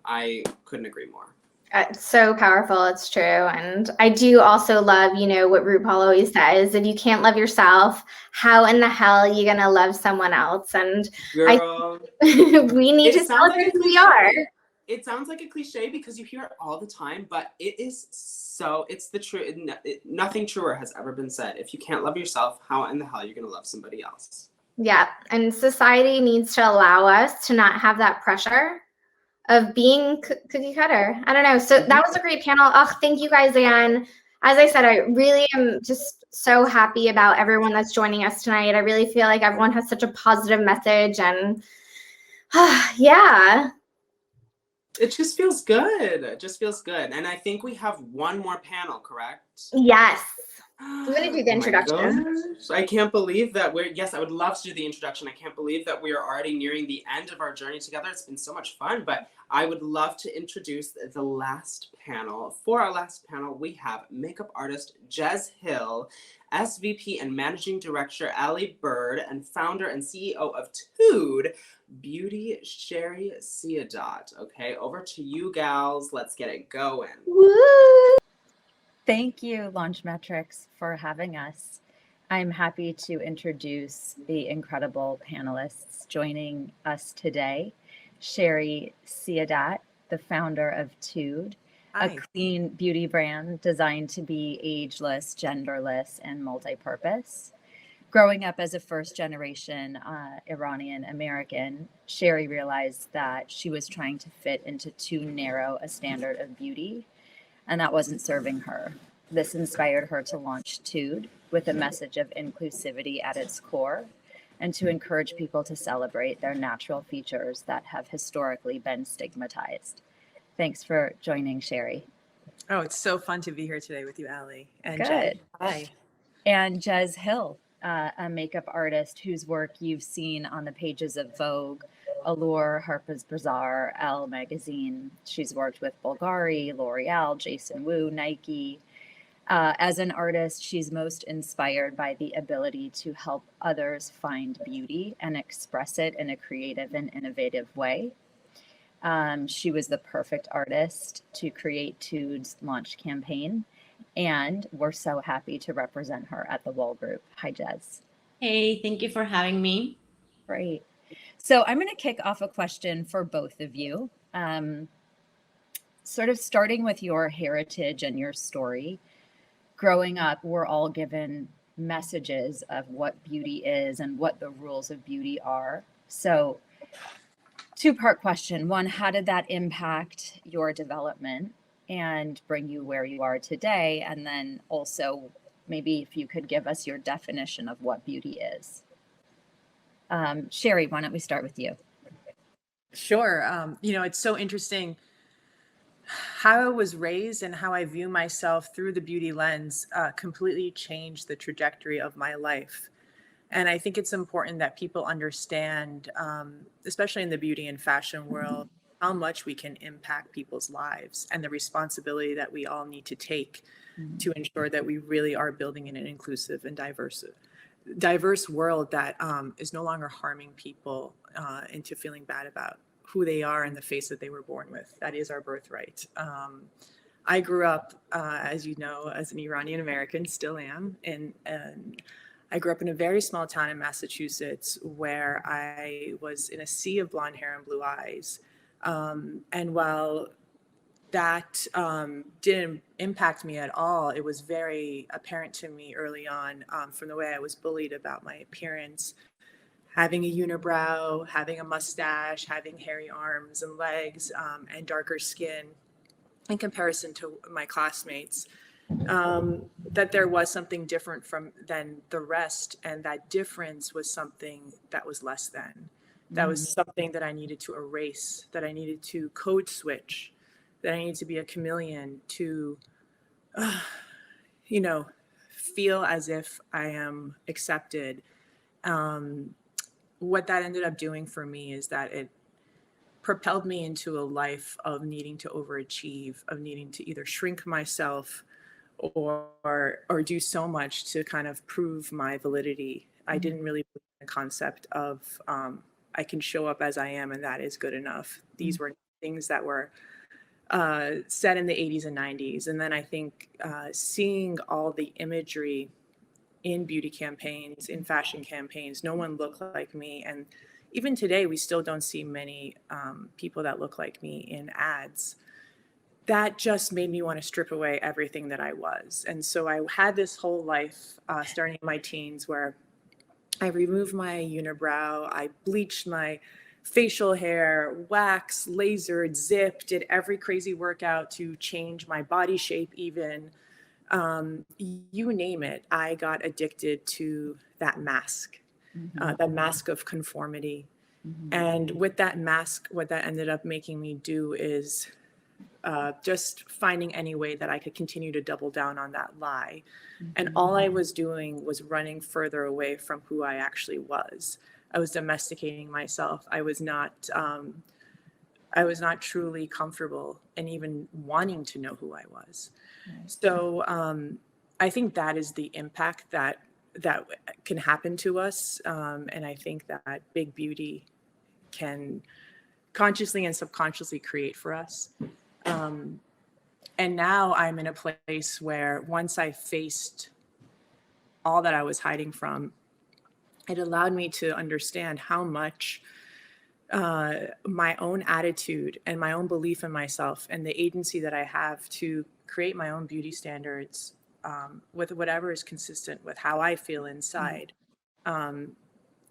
I couldn't agree more. It's so powerful. It's true. And I do also love, what RuPaul always says, if you can't love yourself, how in the hell are you going to love someone else? And Girl, we need to celebrate who we are. it sounds like a cliche because you hear it all the time, but it's the truth. Nothing truer has ever been said. If you can't love yourself, how in the hell are you going to love somebody else? Yeah. And society needs to allow us to not have that pressure of being cookie cutter. I don't know. So that was a great panel. Oh, thank you guys again. As I said, I really am just so happy about everyone that's joining us tonight. I really feel like everyone has such a positive message, and yeah. It just feels good. It just feels good. And I think we have one more panel, correct? Yes. I'm going to do the introduction. Gosh. I can't believe that yes, I would love to do the introduction. I can't believe that we are already nearing the end of our journey together. It's been so much fun, but I would love to introduce the last panel. For our last panel, we have makeup artist Jez Hill, SVP and Managing Director Allie Bird, and founder and CEO of Tude Beauty, Shari Siadat. Okay, over to you gals. Let's get it going. Woo! Thank you, Launchmetrics, for having us. I'm happy to introduce the incredible panelists joining us today. Shari Siadat, the founder of Tude, a clean beauty brand designed to be ageless, genderless, and multi-purpose. Growing up as a first-generation Iranian American, Shari realized that she was trying to fit into too narrow a standard of beauty, and that wasn't serving her. This inspired her to launch Tude with a message of inclusivity at its core, and to encourage people to celebrate their natural features that have historically been stigmatized. Thanks for joining, Shari. Oh, it's so fun to be here today with you, Allie. And Good. Jez. Hi. And Jez Hill, a makeup artist whose work you've seen on the pages of Vogue, Allure, Harper's Bazaar, Elle magazine. She's worked with Bulgari, L'Oreal, Jason Wu, Nike. As an artist, she's most inspired by the ability to help others find beauty and express it in a creative and innovative way. She was the perfect artist to create Tude's launch campaign, and we're so happy to represent her at the Wool Group. Hi, Jez. Hey, thank you for having me. Great. So I'm going to kick off a question for both of you, sort of starting with your heritage and your story. Growing up, we're all given messages of what beauty is and what the rules of beauty are. So two-part question. One, how did that impact your development and bring you where you are today? And then also, maybe if you could give us your definition of what beauty is. Shari, why don't we start with you? Sure. It's so interesting how I was raised and how I view myself through the beauty lens completely changed the trajectory of my life. And I think it's important that people understand, especially in the beauty and fashion world, how much we can impact people's lives and the responsibility that we all need to take to ensure that we really are building in an inclusive and diverse world that is no longer harming people into feeling bad about who they are and the face that they were born with. That is our birthright. I grew up, as you know, as an Iranian American, still am, and I grew up in a very small town in Massachusetts where I was in a sea of blonde hair and blue eyes. And while that didn't impact me at all, it was very apparent to me early on from the way I was bullied about my appearance, having a unibrow, having a mustache, having hairy arms and legs, and darker skin in comparison to my classmates, that there was something different than the rest. And that difference was something that was less than. That was something that I needed to erase, that I needed to code switch, that I needed to be a chameleon to, feel as if I am accepted. What that ended up doing for me is that it propelled me into a life of needing to overachieve, of needing to either shrink myself or do so much to kind of prove my validity. I didn't really believe in the concept of I can show up as I am and that is good enough. These were things that were said in the 80s and 90s. And then I think seeing all the imagery in beauty campaigns, in fashion campaigns, no one looked like me. And even today, we still don't see many people that look like me in ads. That just made me want to strip away everything that I was. And so I had this whole life starting in my teens where I removed my unibrow, I bleached my facial hair, waxed, lasered, zipped, did every crazy workout to change my body shape even. You name it, I got addicted to that mask, the mask of conformity. And with that mask, what that ended up making me do is just finding any way that I could continue to double down on that lie. And all I was doing was running further away from who I actually was. I was domesticating myself. I was not truly comfortable in even wanting to know who I was. So I think that is the impact that can happen to us. And I think that big beauty can consciously and subconsciously create for us. And now I'm in a place where once I faced all that I was hiding from, it allowed me to understand how much my own attitude and my own belief in myself and the agency that I have to create my own beauty standards with whatever is consistent with how I feel inside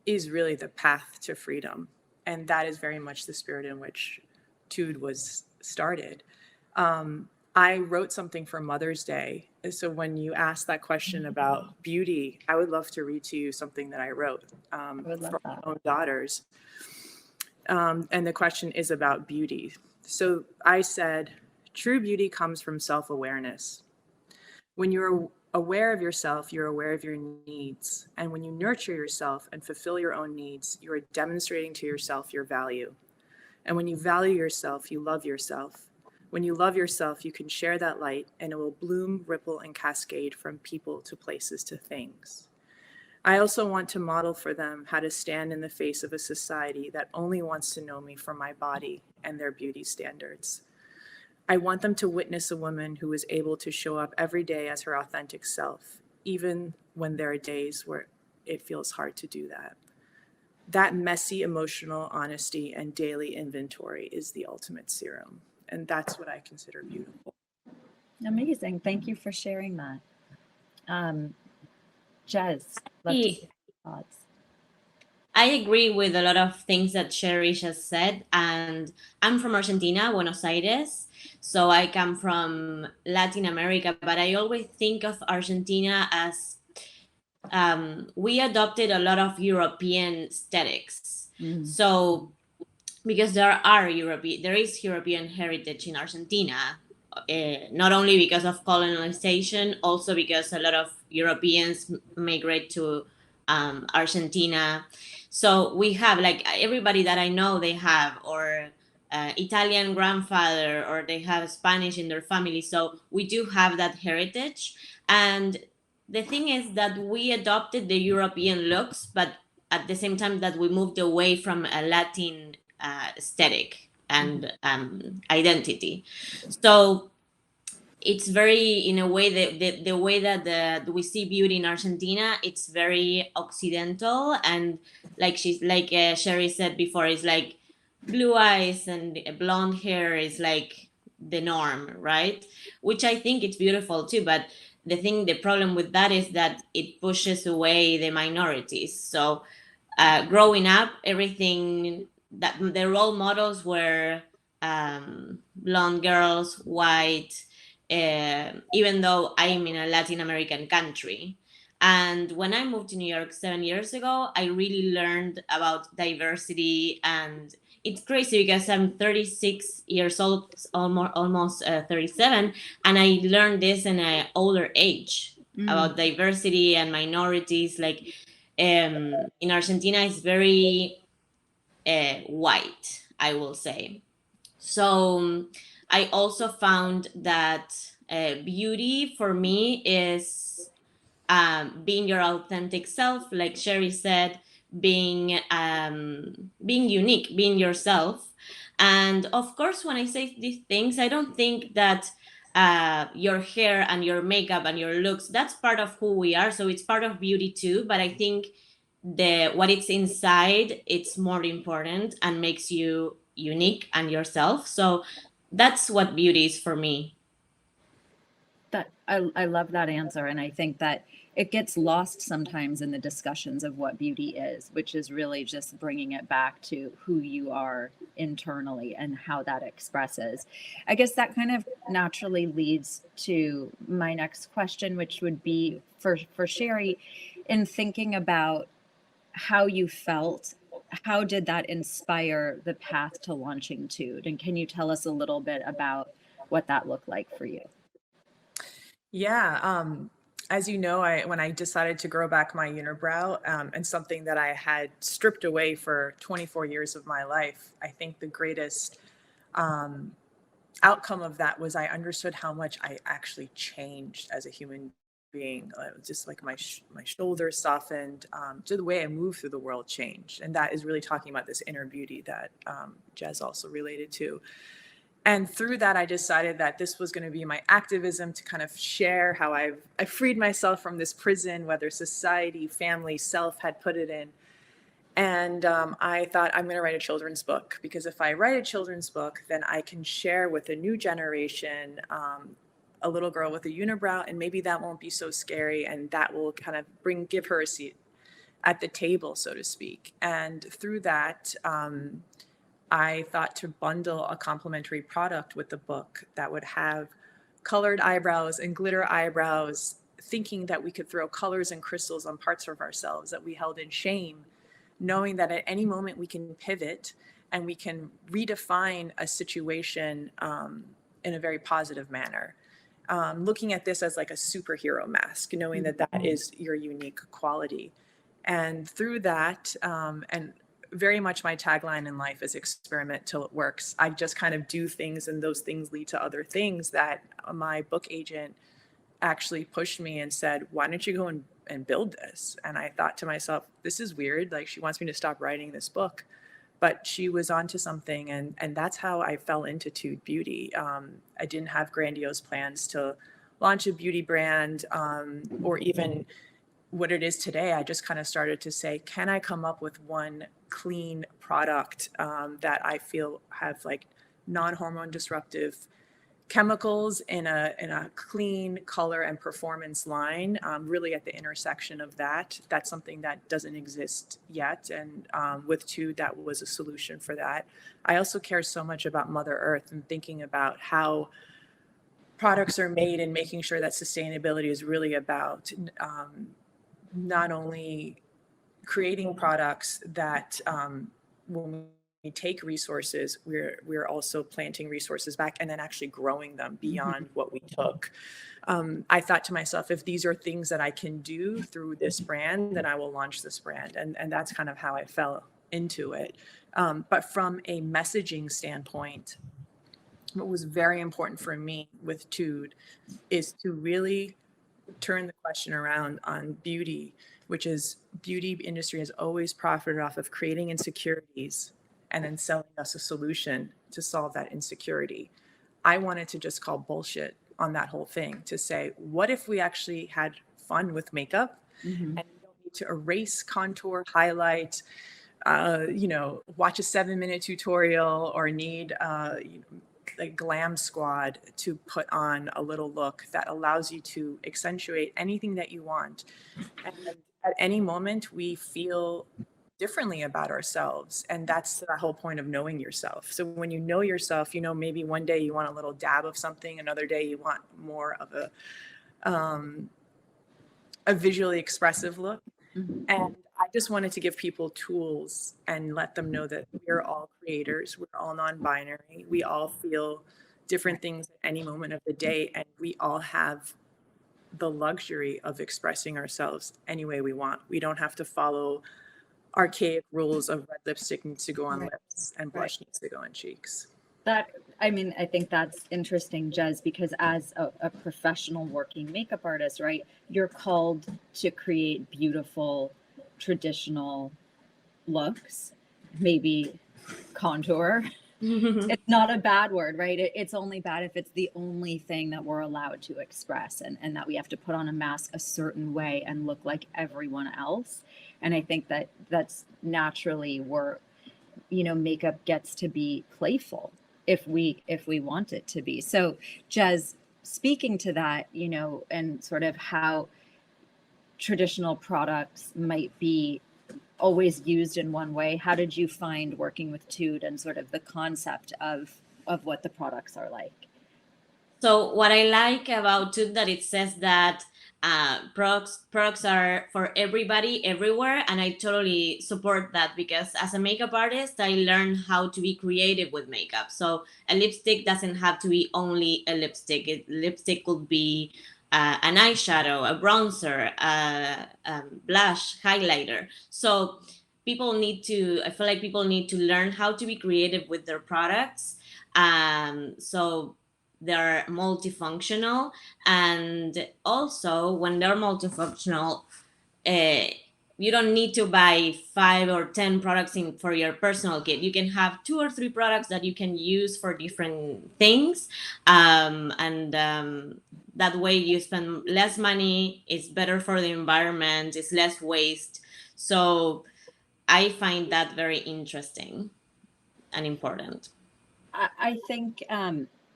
is really the path to freedom. And that is very much the spirit in which Tude was started. I wrote something for Mother's Day. So when you asked that question about beauty, I would love to read to you something that I wrote for my own daughters. And the question is about beauty. So I said, true beauty comes from self-awareness. When you're aware of yourself, you're aware of your needs. And when you nurture yourself and fulfill your own needs, you are demonstrating to yourself your value. And when you value yourself, you love yourself. When you love yourself, you can share that light and it will bloom, ripple, and cascade from people to places to things. I also want to model for them how to stand in the face of a society that only wants to know me for my body and their beauty standards. I want them to witness a woman who is able to show up every day as her authentic self, even when there are days where it feels hard to do that. That messy emotional honesty and daily inventory is the ultimate serum. And that's what I consider beautiful. Amazing. Thank you for sharing that. Jez, love to hear your thoughts. I agree with a lot of things that Shari just said. And I'm from Argentina, Buenos Aires. So I come from Latin America, but I always think of Argentina as we adopted a lot of European aesthetics. So because there is European heritage in Argentina, not only because of colonization, also because a lot of Europeans migrate to Argentina. So we have, like, everybody that I know, they have or Italian grandfather, or they have Spanish in their family. So we do have that heritage. And the thing is that we adopted the European looks, but at the same time that we moved away from a Latin aesthetic and identity. So it's very, in a way, the way that we see beauty in Argentina, it's very Occidental, and like Shari said before, it's like blue eyes and blonde hair is like the norm, right? Which I think it's beautiful too, but the problem with that is that it pushes away the minorities. So growing up, everything that the role models were blonde girls, white, even though I'm in a Latin American country. And when I moved to New York 7 years ago, I really learned about diversity. And it's crazy because I'm 36 years old, almost 37, and I learned this in an older age about diversity and minorities. Like in Argentina, it's very white, I will say. So I also found that beauty for me is being your authentic self, like Shari said, being unique, being yourself. And of course, when I say these things, I don't think that your hair and your makeup and your looks, that's part of who we are. So it's part of beauty too. But I think what it's inside, it's more important and makes you unique and yourself. So that's what beauty is for me. That I love that answer, and I think that it gets lost sometimes in the discussions of what beauty is, which is really just bringing it back to who you are internally and how that expresses. I guess that kind of naturally leads to my next question, which would be for Shari, in thinking about how you felt. How did that inspire the path to launching Tude? And can you tell us a little bit about what that looked like for you? Yeah, as you know, when I decided to grow back my unibrow, and something that I had stripped away for 24 years of my life, I think the greatest outcome of that was I understood how much I actually changed as a human being. Just like my shoulders softened, to the way I move through the world changed, and that is really talking about this inner beauty that Jez also related to. And through that, I decided that this was going to be my activism to kind of share how I freed myself from this prison, whether society, family, self had put it in. And I thought, I'm going to write a children's book, because if I write a children's book, then I can share with a new generation a little girl with a unibrow, and maybe that won't be so scary, and that will kind of give her a seat at the table, so to speak. And through that, I thought to bundle a complementary product with the book that would have colored eyebrows and glitter eyebrows, thinking that we could throw colors and crystals on parts of ourselves that we held in shame, knowing that at any moment we can pivot and we can redefine a situation in a very positive manner. Looking at this as like a superhero mask, knowing that that is your unique quality. And through that, and very much my tagline in life is experiment till it works. I just kind of do things, and those things lead to other things. That my book agent actually pushed me and said, why don't you go and build this? And I thought to myself, this is weird. Like, she wants me to stop writing this book. But she was onto something, and that's how I fell into Tude Beauty. I didn't have grandiose plans to launch a beauty brand, or even what it is today. I just kind of started to say, can I come up with one clean product that I feel have like non-hormone disruptive chemicals in a clean color and performance line, really at the intersection of that. That's something that doesn't exist yet. And with Tude, that was a solution for that. I also care so much about Mother Earth and thinking about how products are made and making sure that sustainability is really about not only creating products that when we take resources, we're also planting resources back and then actually growing them beyond what we took. I thought to myself, if these are things that I can do through this brand, then I will launch this brand. And that's kind of how I fell into it. But from a messaging standpoint, what was very important for me with Tude is to really turn the question around on beauty, which is beauty industry has always profited off of creating insecurities and then selling us a solution to solve that insecurity. I wanted to just call bullshit on that whole thing, to say, what if we actually had fun with makeup and we don't need to erase, contour, highlight, watch a 7-minute tutorial or need a glam squad to put on a little look that allows you to accentuate anything that you want. And at any moment we feel differently about ourselves. And that's the whole point of knowing yourself. So when you know yourself, maybe one day you want a little dab of something, another day you want more of a visually expressive look. And I just wanted to give people tools and let them know that we're all creators. We're all non-binary. We all feel different things at any moment of the day. And we all have the luxury of expressing ourselves any way we want. We don't have to follow archaic rules of red lipstick needs to go on lips and blush needs to go on cheeks. I think that's interesting, Jez, because as a professional working makeup artist, right, you're called to create beautiful, traditional looks, maybe contour. It's not a bad word, right? It's only bad if it's the only thing that we're allowed to express, and that we have to put on a mask a certain way and look like everyone else. And I think that that's naturally where, makeup gets to be playful if we want it to be. So Jez, speaking to that, and sort of how traditional products might be always used in one way, how did you find working with Tude and sort of the concept of what the products are like? So what I like about Tude that it says that products are for everybody, everywhere, and I totally support that, because as a makeup artist, I learned how to be creative with makeup. So a lipstick doesn't have to be only a lipstick. Lipstick could be an eyeshadow, a bronzer, blush, highlighter. So I feel like people need to learn how to be creative with their products. So they're multifunctional, and also when they're multifunctional, you don't need to buy 5 or 10 products for your personal kit. You can have 2 or 3 products that you can use for different things, and that way you spend less money. It's better for the environment. It's less waste. So I find that very interesting and important. I think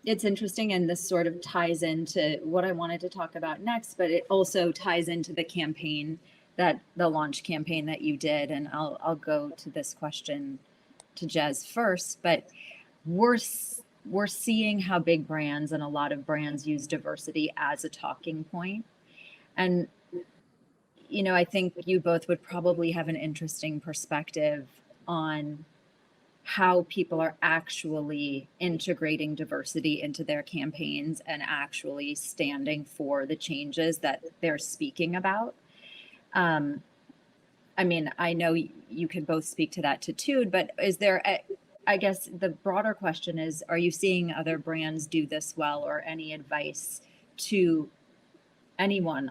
it's interesting, and this sort of ties into what I wanted to talk about next, but it also ties into the campaign, the launch campaign that you did. And I'll go to this question to Jez first, but we're seeing how big brands and a lot of brands use diversity as a talking point. And, I think you both would probably have an interesting perspective on how people are actually integrating diversity into their campaigns and actually standing for the changes that they're speaking about. I mean, I know you can both speak to that Tude, but is there, I guess the broader question is, are you seeing other brands do this well, or any advice to anyone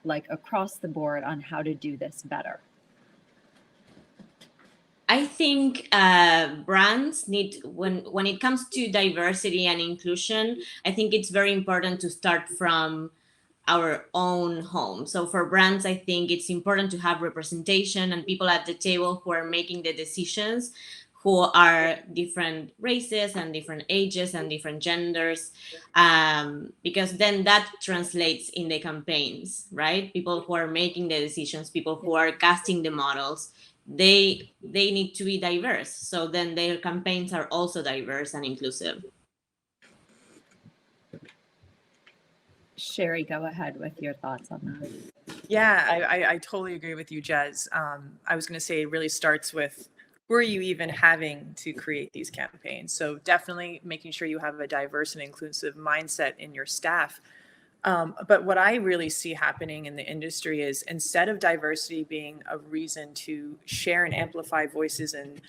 like across the board on how to do this better? I think brands need, when it comes to diversity and inclusion, I think it's very important to start from our own home. So for brands, I think it's important to have representation and people at the table who are making the decisions, who are different races and different ages and different genders, because then that translates in the campaigns, right? People who are making the decisions, people who are casting the models, they need to be diverse. So then their campaigns are also diverse and inclusive. Shari, go ahead with your thoughts on that. Yeah, I totally agree with you, Jez. I was going to say it really starts with, were you even having to create these campaigns? So definitely making sure you have a diverse and inclusive mindset in your staff. But what I really see happening in the industry is, instead of diversity being a reason to share and amplify voices and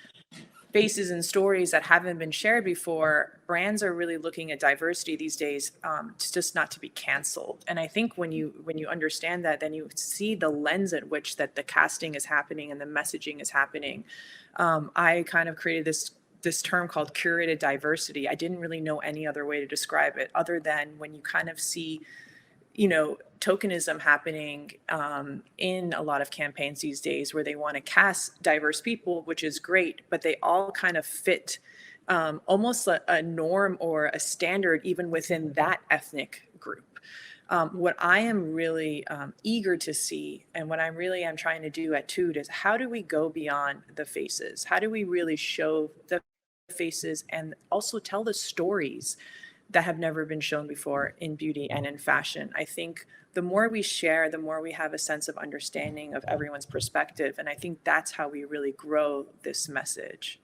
faces and stories that haven't been shared before, brands are really looking at diversity these days just not to be canceled. And I think when you understand that, then you see the lens at which that the casting is happening and the messaging is happening. I kind of created this term called curated diversity. I didn't really know any other way to describe it other than when you kind of see, tokenism happening in a lot of campaigns these days, where they want to cast diverse people, which is great, but they all kind of fit almost a norm or a standard even within that ethnic group. What I am really eager to see, and what I really am trying to do at Tude, is how do we go beyond the faces? How do we really show the faces and also tell the stories that have never been shown before in beauty and in fashion? I think the more we share, the more we have a sense of understanding of everyone's perspective. And I think that's how we really grow this message.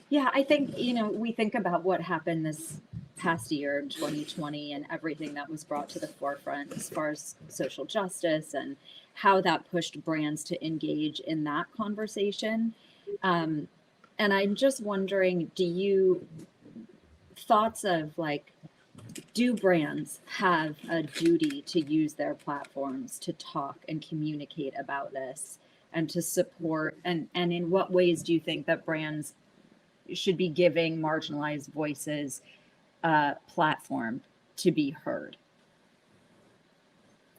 Yeah, I think, we think about what happened this past year in 2020 and everything that was brought to the forefront as far as social justice and how that pushed brands to engage in that conversation. And I'm just wondering, thoughts of like, do brands have a duty to use their platforms to talk and communicate about this and to support, and in what ways do you think that brands should be giving marginalized voices a platform to be heard?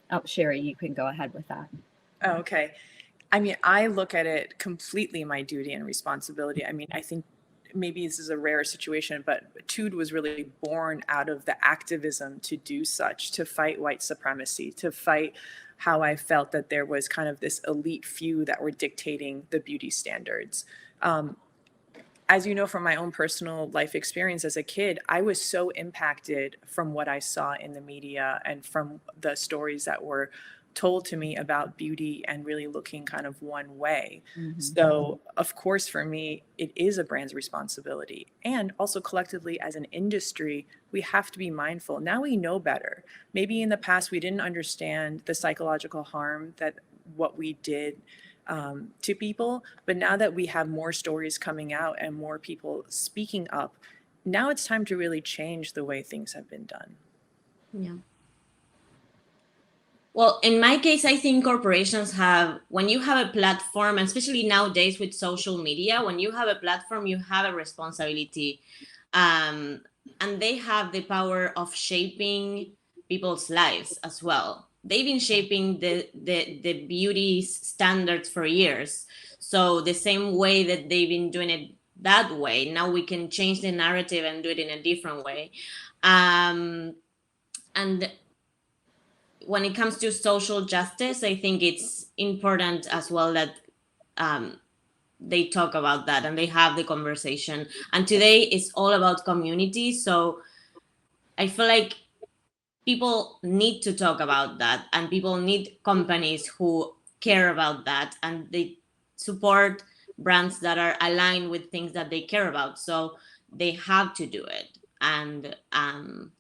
Oh, Shari, you can go ahead with that. Oh, okay. I mean, I look at it completely my duty and responsibility. I mean, I think maybe this is a rare situation, but Tude was really born out of the activism to do such, to fight white supremacy, to fight how I felt that there was kind of this elite few that were dictating the beauty standards. As you know, from my own personal life experience as a kid, I was so impacted from what I saw in the media and from the stories that were told to me about beauty and really looking kind of one way. So, of course, for me, it is a brand's responsibility. And also collectively as an industry, we have to be mindful. Now we know better. Maybe in the past, we didn't understand the psychological harm that what we did to people. But now that we have more stories coming out and more people speaking up, now it's time to really change the way things have been done. Yeah. Well, in my case, I think corporations have, when you have a platform, especially nowadays with social media, when you have a platform, you have a responsibility. And they have the power of shaping people's lives as well. They've been shaping the beauty standards for years. So the same way that they've been doing it that way, now we can change the narrative and do it in a different way. And when it comes to social justice, I think it's important as well that they talk about that and they have the conversation. And today it's all about community. So I feel like people need to talk about that, and people need companies who care about that, and they support brands that are aligned with things that they care about. So they have to do it. And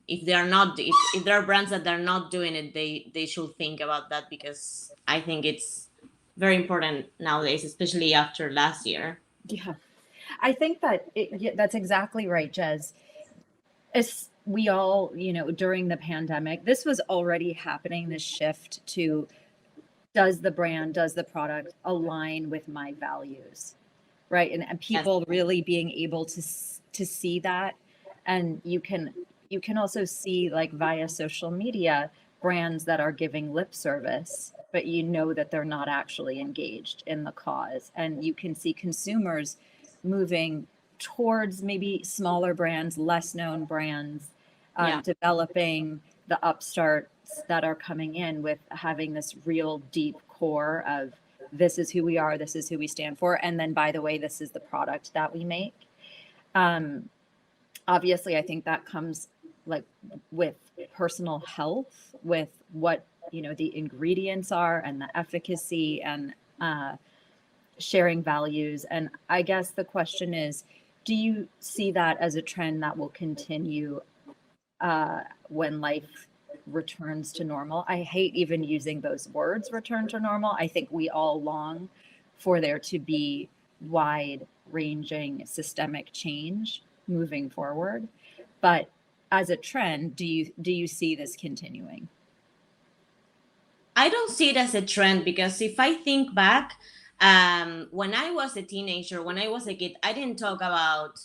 if they are not, if there are brands that they're not doing it, they should think about that, because I think it's very important nowadays, especially after last year. Yeah, I think that that's exactly right, Jez. As we all, during the pandemic, this was already happening, this shift to, does the brand, does the product align with my values, right? And people really being able to see that. And you can also see, like, via social media, brands that are giving lip service, but that they're not actually engaged in the cause. And you can see consumers moving towards maybe smaller brands, less known brands, developing the upstarts that are coming in with having this real deep core of, this is who we are, this is who we stand for, and then, by the way, this is the product that we make. Obviously, I think that comes like with personal health, with what the ingredients are and the efficacy, and sharing values. And I guess the question is, do you see that as a trend that will continue when life returns to normal? I hate even using those words, return to normal. I think we all long for there to be wide-ranging systemic change moving forward. But as a trend, do you see this continuing? I don't see it as a trend, because if I think back, when I was a teenager, when I was a kid, I didn't talk about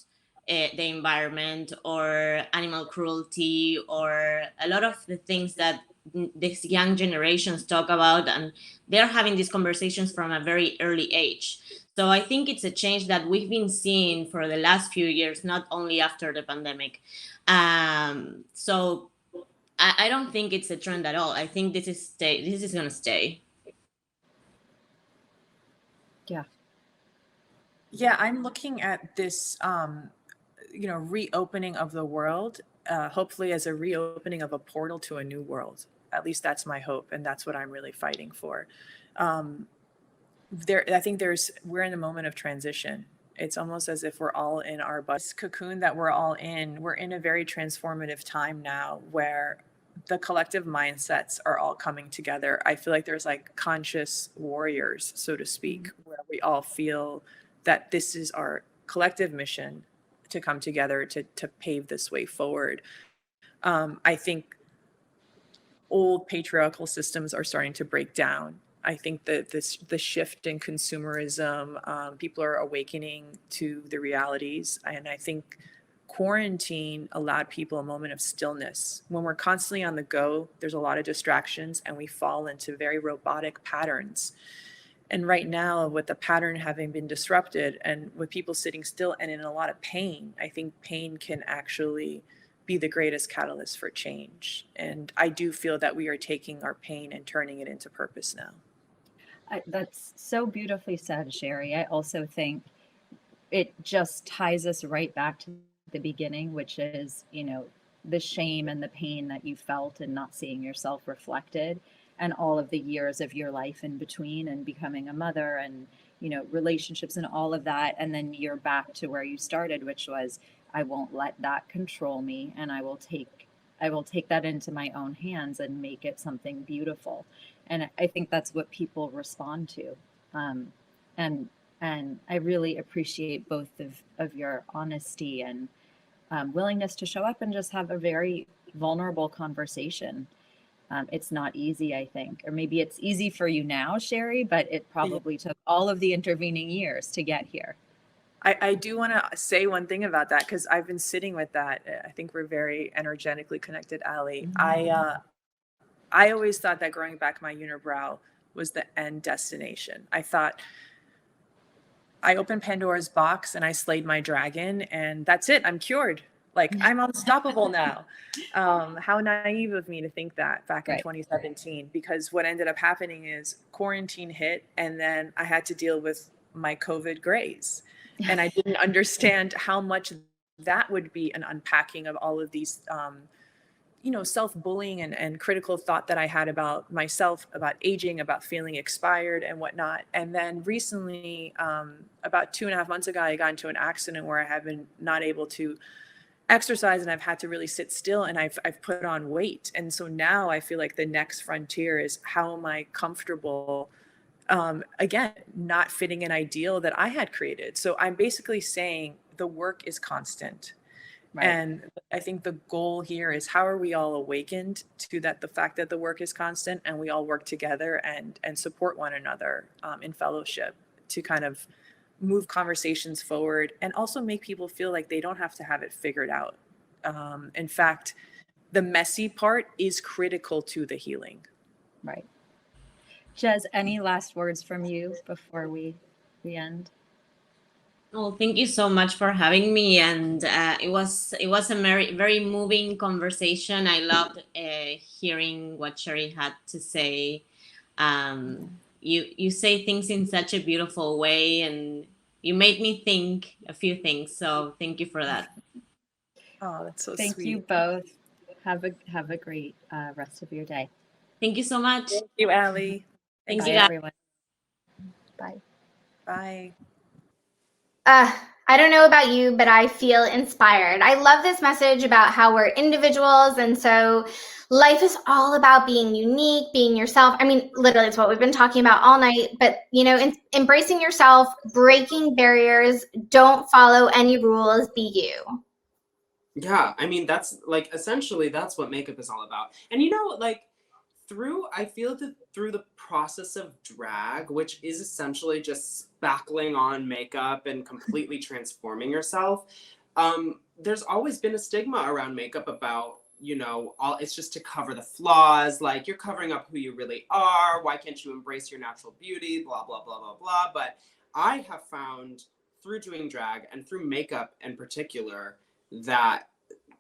the environment or animal cruelty or a lot of the things that these young generations talk about, and they're having these conversations from a very early age. So I think it's a change that we've been seeing for the last few years, not only after the pandemic. So I don't think it's a trend at all. I think this is going to stay. Yeah. Yeah, I'm looking at this, reopening of the world, hopefully as a reopening of a portal to a new world. At least that's my hope, and that's what I'm really fighting for. I think we're in a moment of transition. It's almost as if we're all in our cocoon that we're all in. We're in a very transformative time now, where the collective mindsets are all coming together. I feel like there's like conscious warriors, so to speak, where we all feel that this is our collective mission to come together to pave this way forward. I think old patriarchal systems are starting to break down. I think that the shift in consumerism, people are awakening to the realities. And I think quarantine allowed people a moment of stillness. When we're constantly on the go, there's a lot of distractions and we fall into very robotic patterns. And right now, with the pattern having been disrupted and with people sitting still and in a lot of pain, I think pain can actually be the greatest catalyst for change. And I do feel that we are taking our pain and turning it into purpose now. That's so beautifully said, Shari. I also think it just ties us right back to the beginning, which is, the shame and the pain that you felt and not seeing yourself reflected, and all of the years of your life in between, and becoming a mother, and relationships and all of that. And then you're back to where you started, which was, I won't let that control me, and I will take that into my own hands and make it something beautiful. And I think that's what people respond to. And I really appreciate both of your honesty and willingness to show up and just have a very vulnerable conversation. It's not easy, I think, or maybe it's easy for you now, Shari, but it probably took all of the intervening years to get here. I do want to say one thing about that, because I've been sitting with that. I think we're very energetically connected, Allie. I always thought that growing back my unibrow was the end destination. I thought I opened Pandora's box and I slayed my dragon, and that's it. I'm cured. Like, I'm unstoppable now. How naive of me to think that back in 2017, because what ended up happening is quarantine hit, and then I had to deal with my COVID grays. And I didn't understand how much that would be an unpacking of all of these, self-bullying and critical thought that I had about myself, about aging, about feeling expired and whatnot. And then recently, about 2.5 months ago, I got into an accident where I have been not able to exercise, and I've had to really sit still, and I've put on weight. And so now I feel like the next frontier is, how am I comfortable again, not fitting an ideal that I had created. So I'm basically saying the work is constant. Right. And I think the goal here is, how are we all awakened to that, the fact that the work is constant, and we all work together and support one another in fellowship to kind of move conversations forward, and also make people feel like they don't have to have it figured out. In fact, the messy part is critical to the healing. Right. Jez, any last words from you before we end? Oh, thank you so much for having me, and it was a very, very moving conversation. I loved hearing what Shari had to say. You say things in such a beautiful way, and you made me think a few things. So thank you for that. Oh, that's so sweet. Thank you both. Have a great rest of your day. Thank you so much. Thank you, Allie. Thank Bye, you, guys. everyone. Bye. Bye. I don't know about you, but I feel inspired. I love this message about how we're individuals, and so life is all about being unique, being yourself. I mean, literally, it's what we've been talking about all night, but, embracing yourself, breaking barriers, don't follow any rules, be you. Yeah, I mean, that's like, essentially, that's what makeup is all about. And I feel that through the process of drag, which is essentially just spackling on makeup and completely transforming yourself, there's always been a stigma around makeup about, it's just to cover the flaws, like, you're covering up who you really are, why can't you embrace your natural beauty, blah, blah, blah, blah, blah. But I have found through doing drag and through makeup in particular that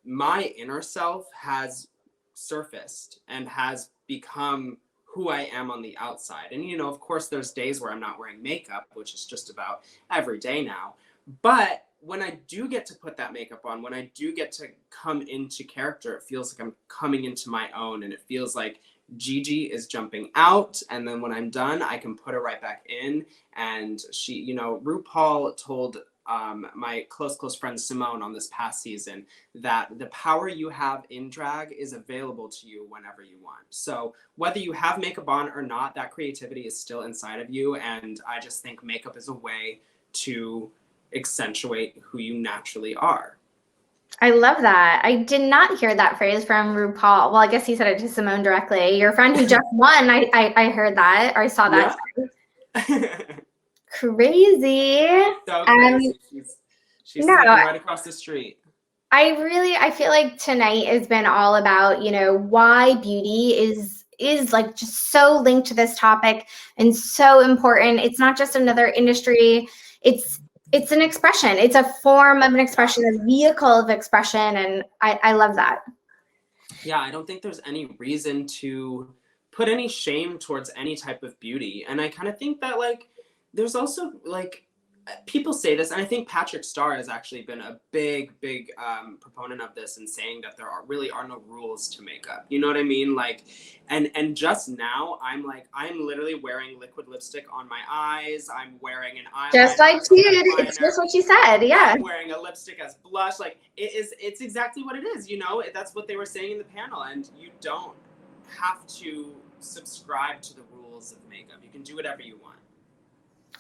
my inner self has surfaced and has become who I am on the outside. And, of course, there's days where I'm not wearing makeup, which is just about every day now. But when I do get to put that makeup on, when I do get to come into character, it feels like I'm coming into my own, and it feels like Gigi is jumping out. And then when I'm done, I can put her right back in. And she, RuPaul told my close friend Simone on this past season that the power you have in drag is available to you whenever you want. So whether you have makeup on or not, that creativity is still inside of you. And I just think makeup is a way to accentuate who you naturally are. I love that. I did not hear that phrase from RuPaul. Well, I guess he said it to Simone directly. Your friend who just won, I heard that, or I saw that. Yeah. Crazy. So crazy. She's sitting right across the street. I feel like tonight has been all about, why beauty is like just so linked to this topic and so important. It's not just another industry. It's an expression. It's a form of an expression, a vehicle of expression. And I love that. Yeah, I don't think there's any reason to put any shame towards any type of beauty. And I kind of think that like, there's also like, people say this, and I think Patrick Starr has actually been a big proponent of this and saying that there really are no rules to makeup. You know what I mean? Like, and just now I'm literally wearing liquid lipstick on my eyes. I'm wearing an eyeliner. Just like you, it's just what you said. Yeah. I'm wearing a lipstick as blush. Like it's exactly what it is. You know, that's what they were saying in the panel, and you don't have to subscribe to the rules of makeup. You can do whatever you want.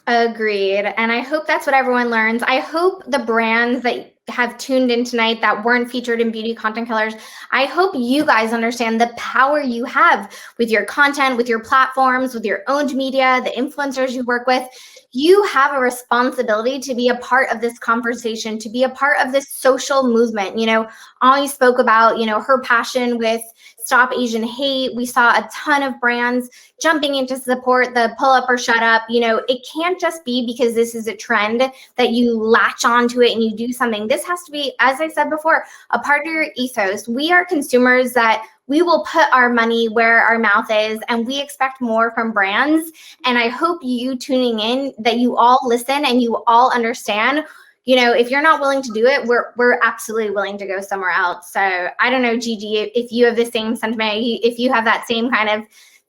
Agreed. And I hope that's what everyone learns. I hope the brands that have tuned in tonight that weren't featured in Beauty Content Killers, I hope you guys understand the power you have with your content, with your platforms, with your owned media, the influencers you work with. You have a responsibility to be a part of this conversation, to be a part of this social movement. You know, Ollie spoke about, you know, her passion with Stop Asian Hate. We saw a ton of brands jumping in to support the pull up or shut up. You know, it can't just be because this is a trend that you latch onto it and you do something. This has to be, as I said before, a part of your ethos. We are consumers that we will put our money where our mouth is, and we expect more from brands. And I hope you tuning in, that you all listen and you all understand. You know, if you're not willing to do it, we're absolutely willing to go somewhere else. So I don't know, Gigi, if you have the same sentiment, if you have that same kind of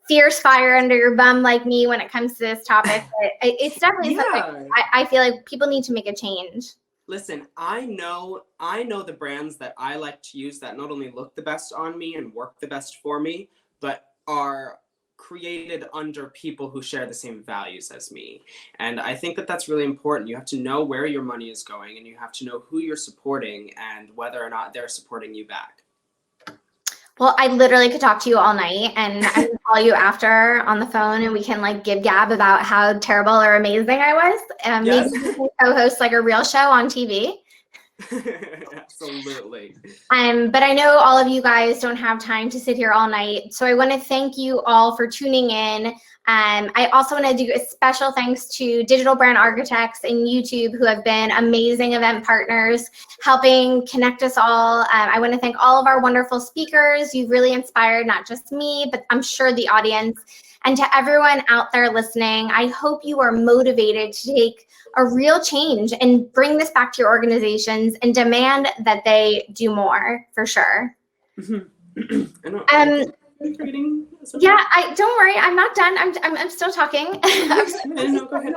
fierce fire under your bum like me when it comes to this topic. But it's definitely something I feel like people need to make a change. Listen, I know the brands that I like to use that not only look the best on me and work the best for me, but are created under people who share the same values as me. And I think that that's really important. You have to know where your money is going, and you have to know who you're supporting and whether or not they're supporting you back. Well, I literally could talk to you all night, and I can call you after on the phone, and we can like give gab about how terrible or amazing I was. Yes. Maybe we can co-host like a real show on TV. Absolutely. But I know all of you guys don't have time to sit here all night, so I want to thank you all for tuning in. I also want to do a special thanks to Digital Brand Architects and YouTube, who have been amazing event partners, helping connect us all. I want to thank all of our wonderful speakers. You've really inspired not just me, but I'm sure the audience. And to everyone out there listening, I hope you are motivated to take a real change and bring this back to your organizations and demand that they do more, for sure. Yeah, don't worry, I'm not done. I'm still talking. No, go ahead.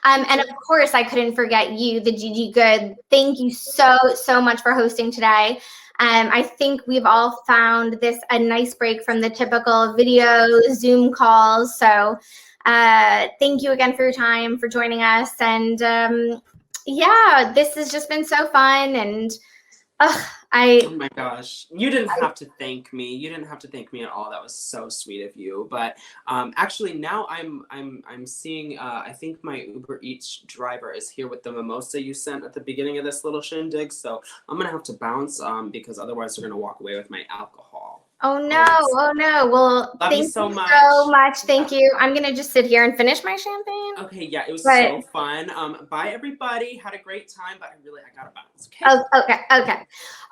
And of course, I couldn't forget you, the Gigi Goode. Thank you so much for hosting today. I think we've all found this a nice break from the typical video Zoom calls. So thank you again for your time, for joining us. And yeah, this has just been so fun. And oh my gosh, you didn't have to thank me. You didn't have to thank me at all. That was so sweet of you. But actually, now I'm seeing. I think my Uber Eats driver is here with the mimosa you sent at the beginning of this little shindig. So I'm gonna have to bounce because otherwise they're gonna walk away with my alcohol. Oh no! Oh no! Well, Love thank you so much. So much. Thank you. I'm gonna just sit here and finish my champagne. Okay, yeah, it was so fun. Bye everybody. Had a great time, but I gotta bounce. Okay. Oh, okay.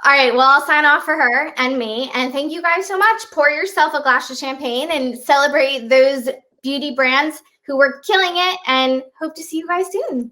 All right. Well, I'll sign off for her and me. And thank you guys so much. Pour yourself a glass of champagne and celebrate those beauty brands who were killing it. And hope to see you guys soon.